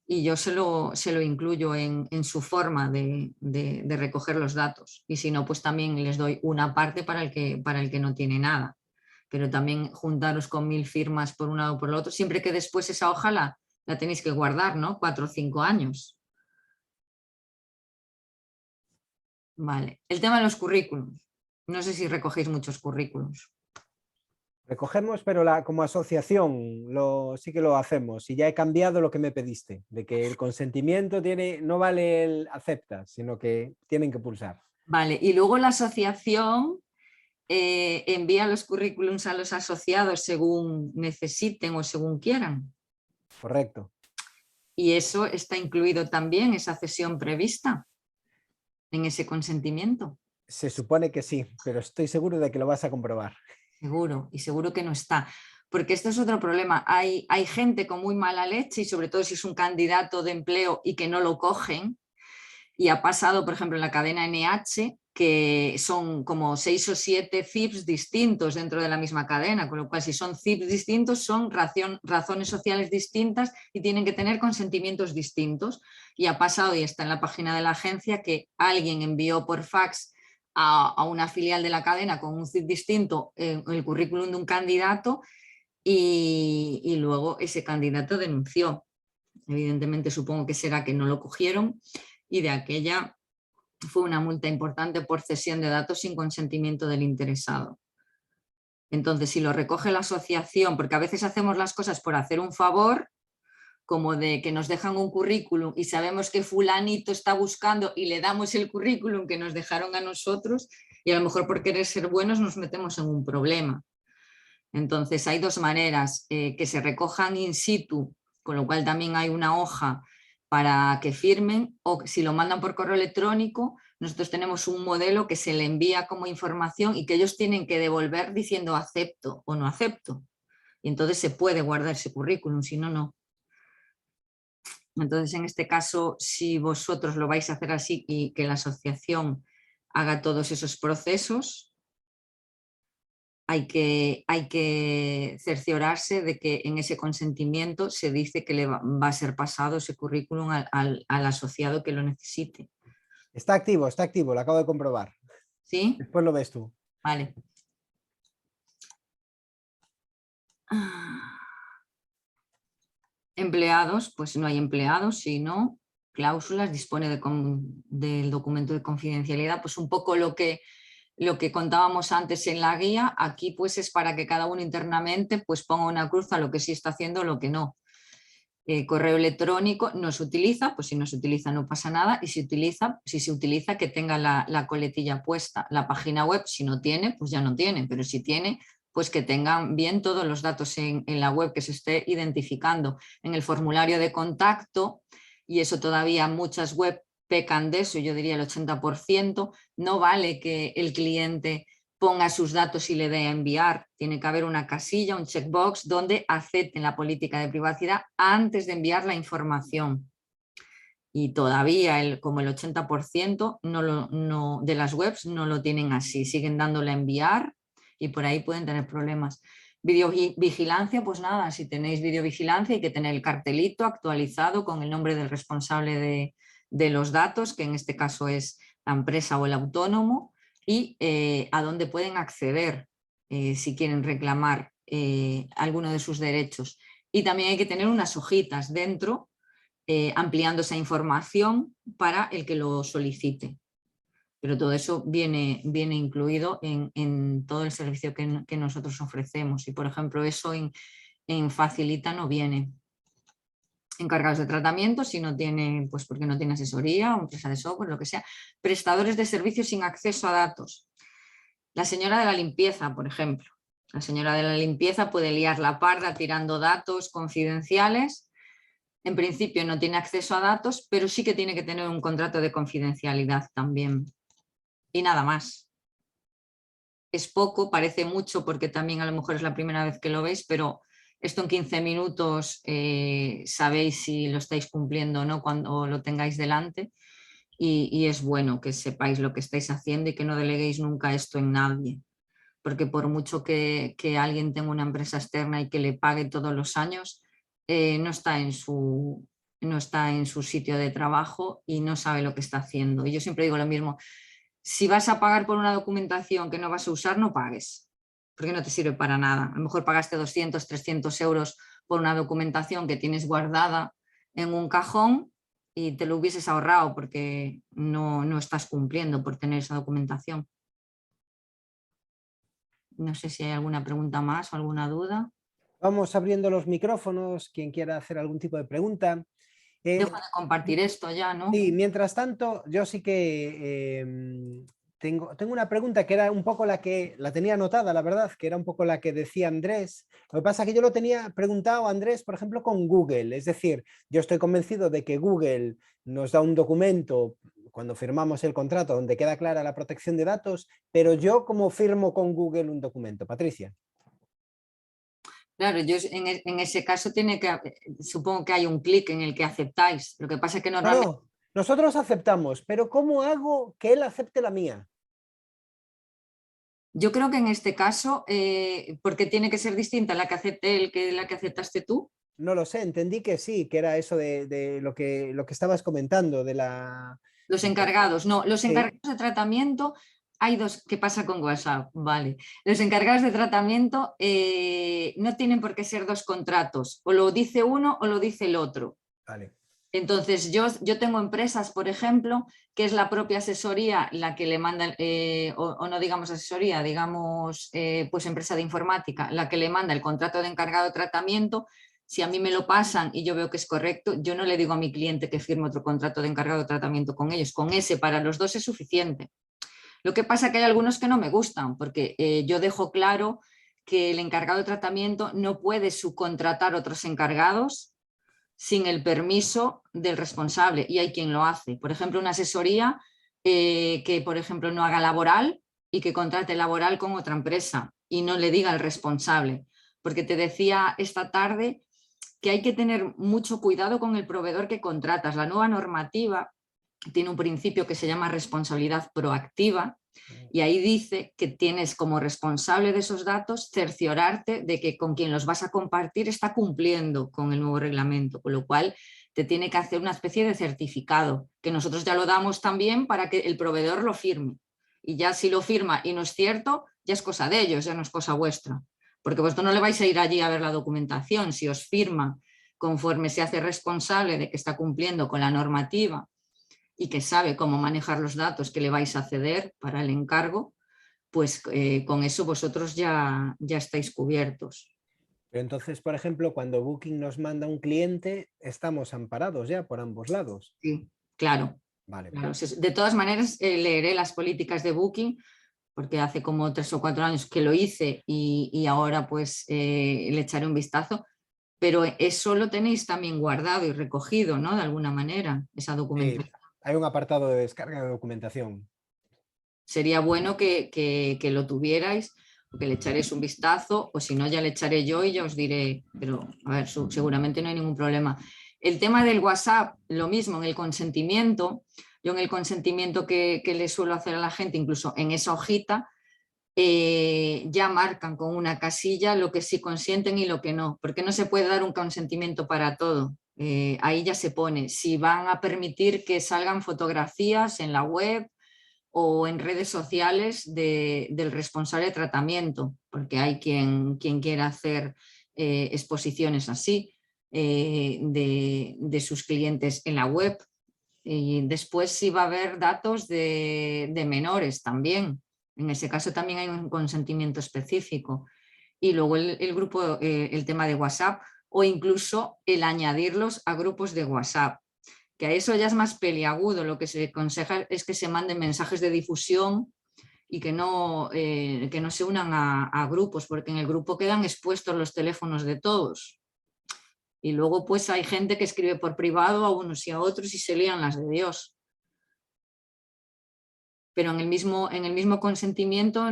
y yo se lo incluyo en su forma de recoger los datos. Y si no, pues también les doy una parte para el que no tiene nada. Pero también juntaros con 1000 firmas por un lado o por el otro, siempre que después esa hoja la tenéis que guardar, ¿no? 4 o 5 años. Vale. El tema de los currículums. No sé si recogéis muchos currículums. Recogemos, pero como asociación sí que lo hacemos. Y ya he cambiado lo que me pediste, de que el consentimiento no vale el acepta, sino que tienen que pulsar. Vale, y luego la asociación envía los currículums a los asociados según necesiten o según quieran. Correcto. Y eso está incluido también, esa cesión prevista en ese consentimiento. Se supone que sí, pero estoy seguro de que lo vas a comprobar. Seguro, y seguro que no está. Porque esto es otro problema. Hay gente con muy mala leche y sobre todo si es un candidato de empleo y que no lo cogen. Y ha pasado, por ejemplo, en la cadena NH, que son como 6 o 7 CIPs distintos dentro de la misma cadena, con lo cual si son CIPs distintos son razones sociales distintas y tienen que tener consentimientos distintos. Y ha pasado, y está en la página de la agencia, que alguien envió por fax a una filial de la cadena con un CIP distinto el currículum de un candidato y luego ese candidato denunció. Evidentemente supongo que será que no lo cogieron y de aquella fue una multa importante por cesión de datos sin consentimiento del interesado. Entonces, si lo recoge la asociación, porque a veces hacemos las cosas por hacer un favor, como de que nos dejan un currículum y sabemos que fulanito está buscando y le damos el currículum que nos dejaron a nosotros y a lo mejor por querer ser buenos nos metemos en un problema. Entonces, hay dos maneras, que se recojan in situ, con lo cual también hay una hoja para que firmen, o si lo mandan por correo electrónico, nosotros tenemos un modelo que se le envía como información y que ellos tienen que devolver diciendo acepto o no acepto. Y entonces se puede guardar ese currículum, si no, no. Entonces, en este caso, si vosotros lo vais a hacer así y que la asociación haga todos esos procesos, hay que cerciorarse de que en ese consentimiento se dice que le va a ser pasado ese currículum al asociado que lo necesite. Está activo, lo acabo de comprobar. ¿Sí? Después lo ves tú. Vale. Empleados, pues no hay empleados, sino cláusulas, dispone del documento de confidencialidad, pues un poco lo que contábamos antes en la guía. Aquí pues es para que cada uno internamente pues ponga una cruz a lo que sí está haciendo, lo que no. Correo electrónico no se utiliza, pues si no se utiliza no pasa nada, y si se utiliza que tenga la coletilla puesta. La página web, si no tiene, pues ya no tiene, pero si tiene, pues que tengan bien todos los datos en la web, que se esté identificando en el formulario de contacto, y eso todavía muchas web pecan de eso, yo diría el 80%, no vale que el cliente ponga sus datos y le dé a enviar. Tiene que haber una casilla, un checkbox, donde acepten la política de privacidad antes de enviar la información. Y todavía como el 80% de las webs no lo tienen así, siguen dándole a enviar y por ahí pueden tener problemas. Videovigilancia, pues nada, si tenéis videovigilancia hay que tener el cartelito actualizado con el nombre del responsable de los datos, que en este caso es la empresa o el autónomo, y a dónde pueden acceder si quieren reclamar alguno de sus derechos. Y también hay que tener unas hojitas dentro ampliando esa información para el que lo solicite. Pero todo eso viene incluido en todo el servicio que nosotros ofrecemos. Y por ejemplo eso en Facilita no viene. Encargados de tratamiento, si no tiene, pues porque no tiene asesoría o empresa de software, lo que sea. Prestadores de servicios sin acceso a datos. La señora de la limpieza, por ejemplo. La señora de la limpieza puede liar la parda tirando datos confidenciales. En principio no tiene acceso a datos, pero sí que tiene que tener un contrato de confidencialidad también. Y nada más. Es poco, parece mucho porque también a lo mejor es la primera vez que lo veis, pero esto en 15 minutos sabéis si lo estáis cumpliendo o no cuando lo tengáis delante, y es bueno que sepáis lo que estáis haciendo y que no deleguéis nunca esto en nadie, porque por mucho que alguien tenga una empresa externa y que le pague todos los años, no está en su sitio de trabajo y no sabe lo que está haciendo. Y yo siempre digo lo mismo, si vas a pagar por una documentación que no vas a usar, no pagues, porque no te sirve para nada. A lo mejor pagaste 200, 300 euros por una documentación que tienes guardada en un cajón y te lo hubieses ahorrado porque no estás cumpliendo por tener esa documentación. No sé si hay alguna pregunta más o alguna duda. Vamos abriendo los micrófonos, quien quiera hacer algún tipo de pregunta. Dejo de compartir esto ya, ¿no? Sí, mientras tanto, yo sí que Tengo una pregunta que era un poco la que la tenía anotada, la verdad, que era un poco la que decía Andrés. Lo que pasa es que yo lo tenía preguntado a Andrés, por ejemplo, con Google. Es decir, yo estoy convencido de que Google nos da un documento cuando firmamos el contrato donde queda clara la protección de datos, pero yo ¿cómo firmo con Google un documento? Patricia. Claro, yo en ese caso supongo que hay un clic en el que aceptáis. Lo que pasa es que No, normalmente no, nosotros aceptamos, pero ¿cómo hago que él acepte la mía? yo creo que en este caso, porque tiene que ser distinta la que acepte él que la que aceptaste tú. No lo sé, entendí que sí, que era eso de lo que estabas comentando, de la... Los encargados, no, los Sí, encargados de tratamiento, hay dos, ¿qué pasa con WhatsApp? Vale, los encargados de tratamiento no tienen por qué ser dos contratos, o lo dice uno o lo dice el otro. vale. Entonces, yo tengo empresas, por ejemplo, que es la propia asesoría la que le manda, o no digamos asesoría, digamos pues empresa de informática, la que le manda el contrato de encargado de tratamiento. Si a mí me lo pasan y yo veo que es correcto, yo no le digo a mi cliente que firme otro contrato de encargado de tratamiento con ellos. Con ese para los dos es suficiente. Lo que pasa es que hay algunos que no me gustan, porque yo dejo claro que el encargado de tratamiento no puede subcontratar otros encargados sin el permiso del responsable, y hay quien lo hace. Por ejemplo, una asesoría que, por ejemplo, no haga laboral y que contrate laboral con otra empresa y no le diga al responsable. Porque te decía esta tarde que hay que tener mucho cuidado con el proveedor que contratas. La nueva normativa tiene un principio que se llama responsabilidad proactiva, y ahí dice que tienes como responsable de esos datos cerciorarte de que con quien los vas a compartir está cumpliendo con el nuevo reglamento, con lo cual te tiene que hacer una especie de certificado, que nosotros ya lo damos también para que el proveedor lo firme. Y ya si lo firma y no es cierto, ya es cosa de ellos, ya no es cosa vuestra. Porque vosotros no le vais a ir allí a ver la documentación. Si os firma conforme se hace responsable de que está cumpliendo con la normativa y que sabe cómo manejar los datos que le vais a ceder para el encargo, pues con eso vosotros ya estáis cubiertos. Pero entonces, por ejemplo, cuando Booking nos manda un cliente, estamos amparados ya por ambos lados. Sí, claro. Vale, Claro. vale. De todas maneras, leeré las políticas de Booking, porque hace como 3 o 4 años que lo hice y ahora pues le echaré un vistazo, pero eso lo tenéis también guardado y recogido, ¿no? De alguna manera, esa Sí, documentación. hay un apartado de descarga de documentación. Sería bueno que lo tuvierais, o que le echaréis un vistazo, o si no, ya le echaré yo y ya os diré, pero a ver, seguramente no hay ningún problema. El tema del WhatsApp, lo mismo, en el consentimiento, yo en el consentimiento que le suelo hacer a la gente, incluso en esa hojita, ya marcan con una casilla lo que sí consienten y lo que no, porque no se puede dar un consentimiento para todo. Ahí ya se pone si van a permitir que salgan fotografías en la web o en redes sociales del responsable de tratamiento, porque hay quien quiera hacer exposiciones así de sus clientes en la web. Y después sí va a haber datos de menores también. En ese caso también hay un consentimiento específico. Y luego el grupo, el tema de WhatsApp, o incluso el añadirlos a grupos de WhatsApp, que a eso ya es más peliagudo. Lo que se aconseja es que se manden mensajes de difusión y que no se unan a grupos, porque en el grupo quedan expuestos los teléfonos de todos. Y luego pues hay gente que escribe por privado a unos y a otros y se lían las de Dios. Pero en el mismo consentimiento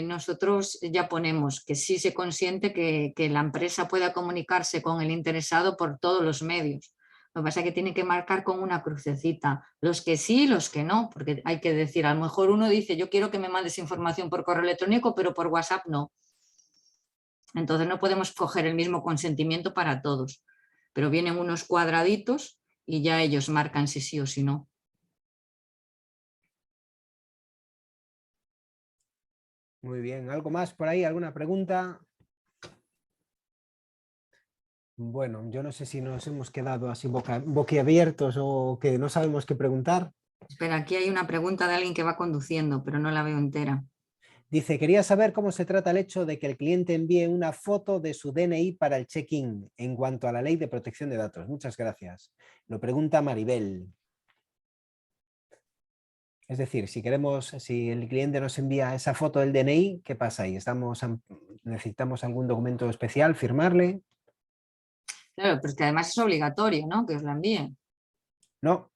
nosotros ya ponemos que sí se consiente que la empresa pueda comunicarse con el interesado por todos los medios. Lo que pasa es que tiene que marcar con una crucecita los que sí y los que no, porque hay que decir, a lo mejor uno dice, yo quiero que me mandes información por correo electrónico, pero por WhatsApp no. Entonces no podemos coger el mismo consentimiento para todos, pero vienen unos cuadraditos y ya ellos marcan si sí o si no. Muy bien. ¿Algo más por ahí? ¿Alguna pregunta? Bueno, yo no sé si nos hemos quedado así boquiabiertos o que no sabemos qué preguntar. Espera, aquí hay una pregunta de alguien que va conduciendo, pero no la veo entera. Dice, quería saber cómo se trata el hecho de que el cliente envíe una foto de su DNI para el check-in en cuanto a la ley de protección de datos. Muchas gracias. Lo pregunta Maribel. Es decir, si el cliente nos envía esa foto del DNI, ¿qué pasa ahí? ¿Necesitamos algún documento especial, firmarle? Claro, pero es que además es obligatorio, ¿no? Que os la envíen. No,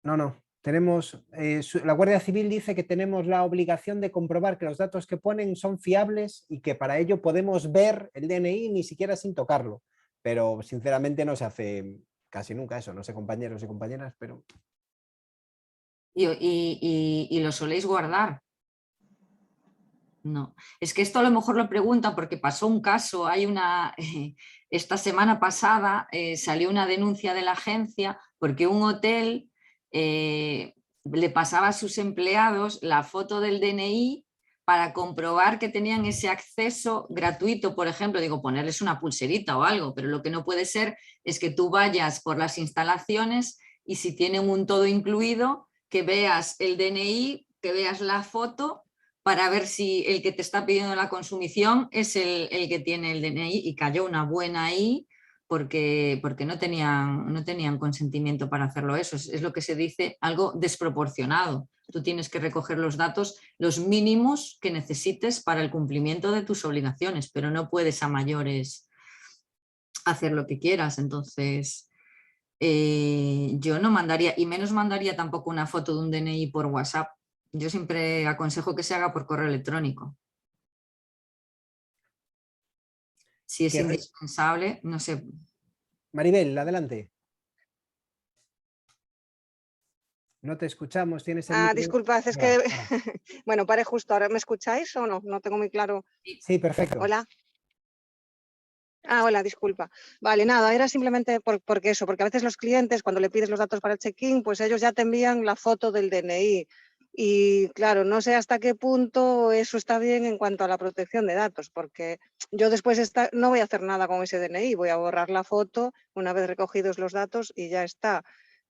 no. La Guardia Civil dice que tenemos la obligación de comprobar que los datos que ponen son fiables y que para ello podemos ver el DNI ni siquiera sin tocarlo. Pero sinceramente no se hace casi nunca eso, no sé compañeros y compañeras, pero... Y lo soléis guardar. No, es que esto a lo mejor lo preguntan porque pasó un caso, esta semana pasada salió una denuncia de la agencia porque un hotel le pasaba a sus empleados la foto del DNI para comprobar que tenían ese acceso gratuito, por ejemplo, digo, ponerles una pulserita o algo, pero lo que no puede ser es que tú vayas por las instalaciones y si tienen un todo incluido, que veas el DNI, que veas la foto para ver si el que te está pidiendo la consumición es el que tiene el DNI, y cayó una buena ahí porque no tenían consentimiento para hacerlo eso. Es lo que se dice, algo desproporcionado. Tú tienes que recoger los datos, los mínimos que necesites para el cumplimiento de tus obligaciones, pero no puedes a mayores hacer lo que quieras. Entonces, yo no mandaría, y menos mandaría tampoco una foto de un DNI por WhatsApp. Yo siempre aconsejo que se haga por correo electrónico. Si es indispensable, no sé. Maribel, adelante. No te escuchamos, tienes el micro... disculpad, es que... Bueno, paré justo ahora. ¿Me escucháis o no? No tengo muy claro. Sí, perfecto. Hola. Hola, disculpa. Vale, nada, era simplemente porque a veces los clientes, cuando le pides los datos para el check-in, pues ellos ya te envían la foto del DNI. Y claro, no sé hasta qué punto eso está bien en cuanto a la protección de datos, porque yo después no voy a hacer nada con ese DNI, voy a borrar la foto una vez recogidos los datos y ya está.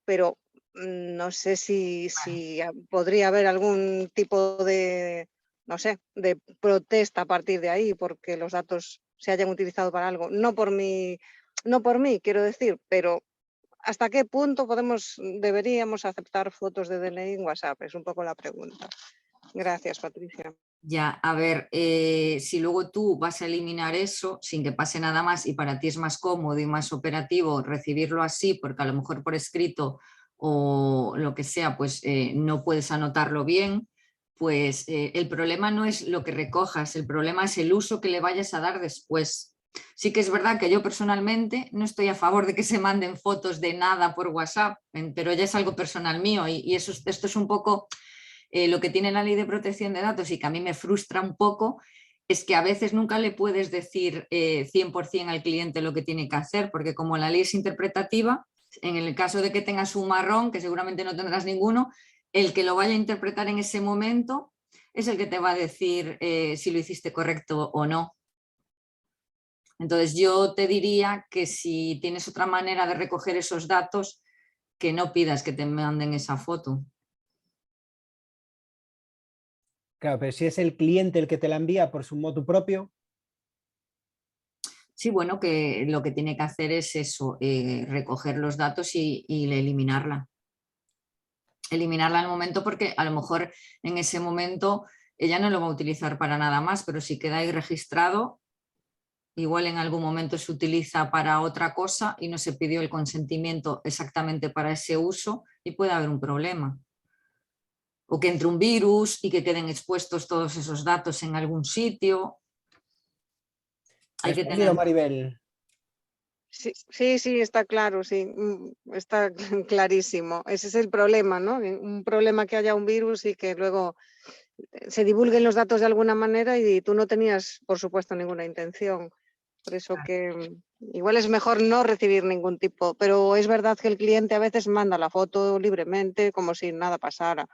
Pero no sé si podría haber algún tipo de, no sé, de protesta a partir de ahí, porque los datos se hayan utilizado para algo. No por mí, quiero decir, pero ¿hasta qué punto deberíamos aceptar fotos de DNI en WhatsApp? Es un poco la pregunta. Gracias, Patricia. Ya, a ver, si luego tú vas a eliminar eso sin que pase nada más y para ti es más cómodo y más operativo recibirlo así, porque a lo mejor por escrito o lo que sea, pues no puedes anotarlo bien, pues el problema no es lo que recojas, el problema es el uso que le vayas a dar después. Sí que es verdad que yo personalmente no estoy a favor de que se manden fotos de nada por WhatsApp, pero ya es algo personal mío y esto es un poco lo que tiene la ley de protección de datos y que a mí me frustra un poco es que a veces nunca le puedes decir 100% al cliente lo que tiene que hacer, porque como la ley es interpretativa, en el caso de que tengas un marrón, que seguramente no tendrás ninguno, el que lo vaya a interpretar en ese momento es el que te va a decir si lo hiciste correcto o no. Entonces yo te diría que si tienes otra manera de recoger esos datos, que no pidas que te manden esa foto. Claro, pero si es el cliente el que te la envía por su motu propio... Sí, bueno, que lo que tiene que hacer es eso, recoger los datos y eliminarla. Eliminarla en el momento porque a lo mejor en ese momento ella no lo va a utilizar para nada más, pero si queda ahí registrado, igual en algún momento se utiliza para otra cosa y no se pidió el consentimiento exactamente para ese uso y puede haber un problema. O que entre un virus y que queden expuestos todos esos datos en algún sitio. Hay que tener... Maribel. Sí, está claro, sí, está clarísimo. Ese es el problema, ¿no? Un problema que haya un virus y que luego se divulguen los datos de alguna manera y tú no tenías, por supuesto, ninguna intención. Por eso que igual es mejor no recibir ningún tipo, pero es verdad que el cliente a veces manda la foto libremente como si nada pasara.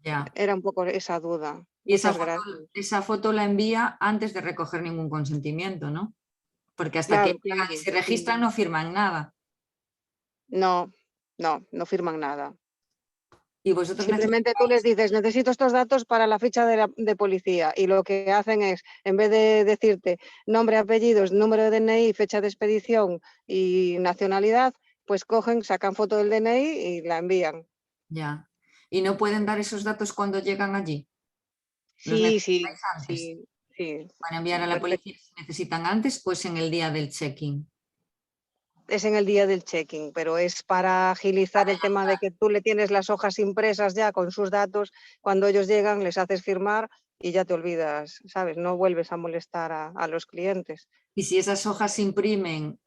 Ya. Era un poco esa duda. Y esa foto la envía antes de recoger ningún consentimiento, ¿no? Porque hasta claro, que se registran no firman nada. No firman nada. Y vosotros simplemente tú les dices, necesito estos datos para la ficha de policía, y lo que hacen es, en vez de decirte nombre, apellidos, número de DNI, fecha de expedición y nacionalidad, pues cogen, sacan foto del DNI y la envían. Ya. ¿Y no pueden dar esos datos cuando llegan allí? ¿Los Sí, necesitáis antes? sí. ¿Para enviar a la policía si necesitan antes o es en el día del check-in? Es en el día del check-in, pero es para agilizar el tema de que tú le tienes las hojas impresas ya con sus datos, cuando ellos llegan les haces firmar y ya te olvidas, ¿sabes? No vuelves a molestar a los clientes. Y si esas hojas se imprimen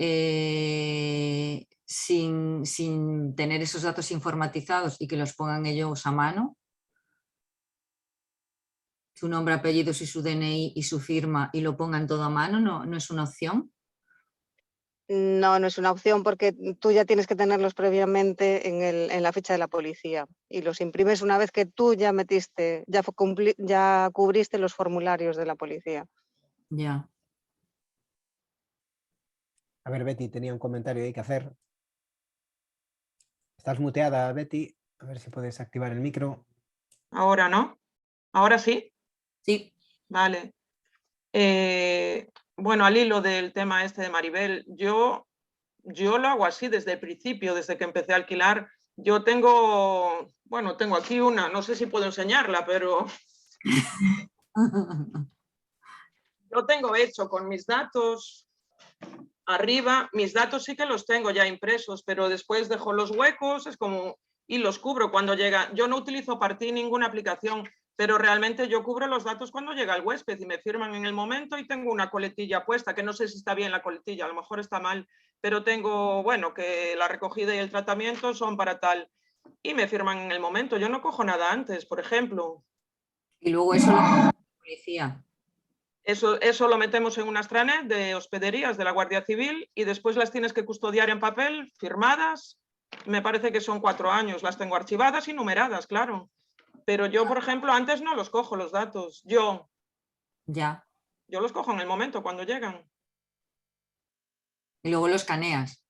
sin tener esos datos informatizados y que los pongan ellos a mano, su nombre, apellidos y su DNI y su firma y lo pongan todo a mano, ¿no es una opción? No, no es una opción porque tú ya tienes que tenerlos previamente en la ficha de la policía y los imprimes una vez que tú ya metiste, ya cubriste los formularios de la policía. Ya. A ver, Betty, tenía un comentario ahí que hacer. Estás muteada, Betty. A ver si puedes activar el micro. Ahora no. ¿Ahora sí? Sí. Vale. Bueno, al hilo del tema este de Maribel, yo lo hago así desde el principio, desde que empecé a alquilar. Yo tengo aquí una, no sé si puedo enseñarla, pero lo tengo hecho con mis datos arriba. Mis datos sí que los tengo ya impresos, pero después dejo los huecos, es como, y los cubro cuando llega. Yo no utilizo Parti ninguna aplicación, pero realmente yo cubro los datos cuando llega el huésped y me firman en el momento y tengo una coletilla puesta, que no sé si está bien la coletilla, a lo mejor está mal, pero tengo, bueno, que la recogida y el tratamiento son para tal y me firman en el momento. Yo no cojo nada antes, por ejemplo. Y luego eso lo hace la policía. Eso lo metemos en una extranet de hospederías de la Guardia Civil y después las tienes que custodiar en papel, firmadas. Me parece que son 4 años, las tengo archivadas y numeradas, claro. Pero yo, por ejemplo, antes no los cojo los datos. Yo los cojo en el momento, cuando llegan. Y luego lo escaneas.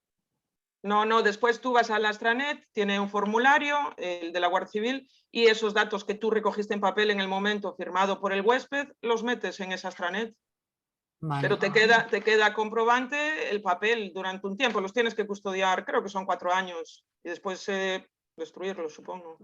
No, después tú vas a la extranet, tiene un formulario, el de la Guardia Civil, y esos datos que tú recogiste en papel en el momento firmado por el huésped, los metes en esa extranet. Vale. Pero te queda comprobante el papel durante un tiempo, los tienes que custodiar, creo que son 4 años, y después destruirlos, supongo.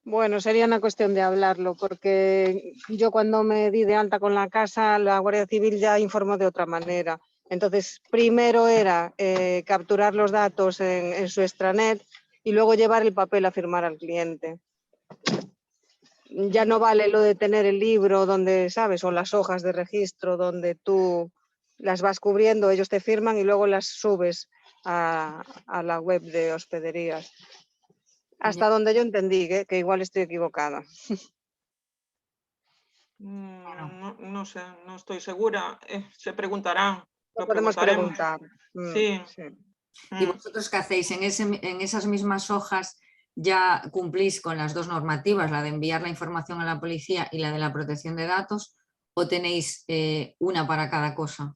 Bueno, sería una cuestión de hablarlo, porque yo cuando me di de alta con la casa, la Guardia Civil ya informó de otra manera. Entonces, primero era capturar los datos en su extranet y luego llevar el papel a firmar al cliente. Ya no vale lo de tener el libro donde, ¿sabes? O las hojas de registro donde tú las vas cubriendo, ellos te firman y luego las subes a la web de hospederías. Hasta donde yo entendí, que igual estoy equivocada. No sé, no estoy segura. Se preguntarán. Lo podemos preguntar. Sí. ¿Y vosotros qué hacéis? ¿En esas mismas hojas ya cumplís con las dos normativas, la de enviar la información a la policía y la de la protección de datos, o tenéis una para cada cosa?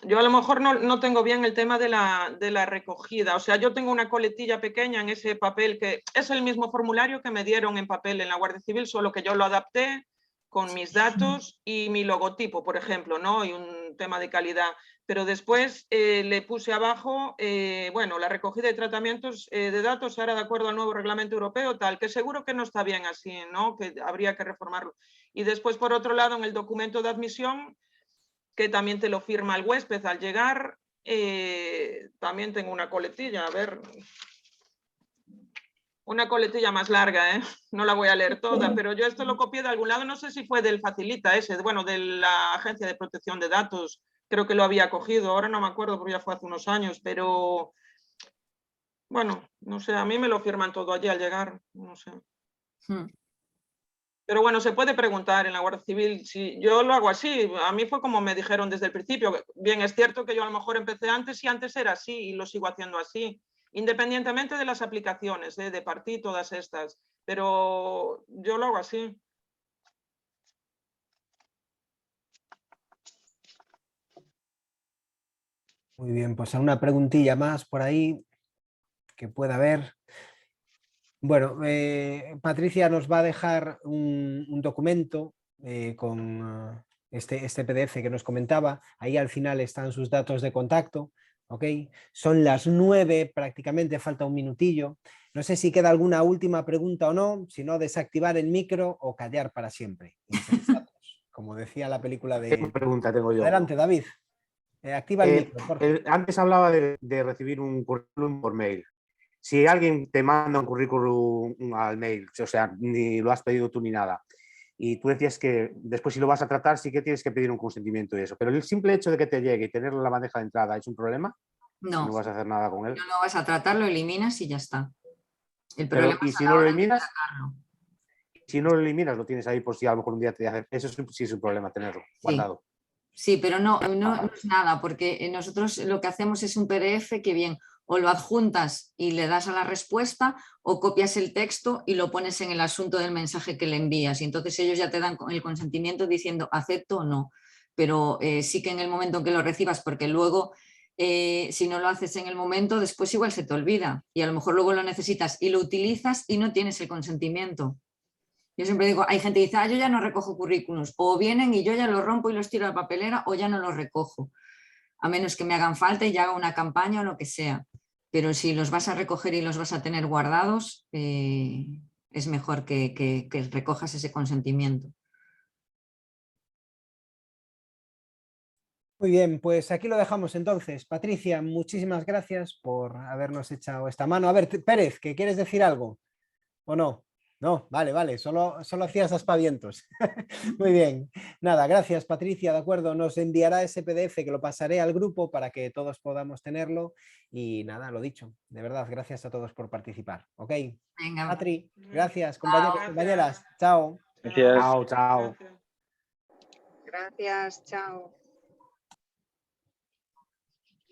Yo a lo mejor no tengo bien el tema de la recogida. O sea, yo tengo una coletilla pequeña en ese papel que es el mismo formulario que me dieron en papel en la Guardia Civil, solo que yo lo adapté con mis datos y mi logotipo, por ejemplo, ¿no? Y un tema de calidad. Pero después le puse abajo, bueno, la recogida de tratamientos de datos ahora de acuerdo al nuevo reglamento europeo, tal, que seguro que no está bien así, ¿no? Que habría que reformarlo. Y después, por otro lado, en el documento de admisión, que también te lo firma el huésped al llegar, también tengo una coletilla, a ver, una coletilla más larga, no la voy a leer toda, pero yo esto lo copié de algún lado, no sé si fue del Facilita ese, bueno, de la Agencia de Protección de Datos, creo que lo había cogido, ahora no me acuerdo porque ya fue hace unos años, pero bueno, no sé, a mí me lo firman todo allí al llegar, no sé. Pero bueno, se puede preguntar en la Guardia Civil si yo lo hago así. A mí fue como me dijeron desde el principio. Bien, es cierto que yo a lo mejor empecé antes y antes era así y lo sigo haciendo así, independientemente de las aplicaciones, de Parti, todas estas. Pero yo lo hago así. Muy bien, pues una preguntilla más por ahí que pueda haber. Bueno, Patricia nos va a dejar un documento con este PDF que nos comentaba. Ahí al final están sus datos de contacto. ¿Ok? Son las 9, prácticamente falta un minutillo. No sé si queda alguna última pregunta o no, si no, desactivar el micro o callar para siempre. Insensatos, como decía la película de... Una pregunta tengo yo. Adelante, David. Activa el micro, por favor. Antes hablaba de recibir un currículum por mail. Si alguien te manda un currículum al mail, o sea, ni lo has pedido tú ni nada, y tú decías que después si lo vas a tratar sí que tienes que pedir un consentimiento y eso, pero el simple hecho de que te llegue y tenerlo en la bandeja de entrada, ¿es un problema? No, Si no vas a hacer nada con él. no lo vas a tratar, lo eliminas y ya está. El Pero, problema ¿y es a si la no lo hora de eliminas? sacarlo. Si no lo eliminas, lo tienes ahí por si a lo mejor un día te hace. Eso sí es un problema tenerlo guardado. Sí, pero no es nada, porque nosotros lo que hacemos es un PDF que bien o lo adjuntas y le das a la respuesta o copias el texto y lo pones en el asunto del mensaje que le envías y entonces ellos ya te dan el consentimiento diciendo acepto o no, pero sí que en el momento en que lo recibas, porque luego si no lo haces en el momento después igual se te olvida y a lo mejor luego lo necesitas y lo utilizas y no tienes el consentimiento. Yo siempre digo, hay gente que dice, yo ya no recojo currículums, o vienen y yo ya los rompo y los tiro a la papelera, o ya no los recojo, a menos que me hagan falta y ya haga una campaña o lo que sea. Pero si los vas a recoger y los vas a tener guardados, es mejor que recojas ese consentimiento. Muy bien, pues aquí lo dejamos entonces. Patricia, muchísimas gracias por habernos echado esta mano. A ver, Pérez, ¿que quieres decir algo? ¿O no? No, vale, solo hacías aspavientos. Muy bien. Nada, gracias Patricia, de acuerdo. Nos enviará ese PDF que lo pasaré al grupo para que todos podamos tenerlo. Y nada, lo dicho. De verdad, gracias a todos por participar. ¿Ok? Venga. Patri, gracias, compañeros, compañeras. Chao. Gracias. Chao, chao. Gracias, chao.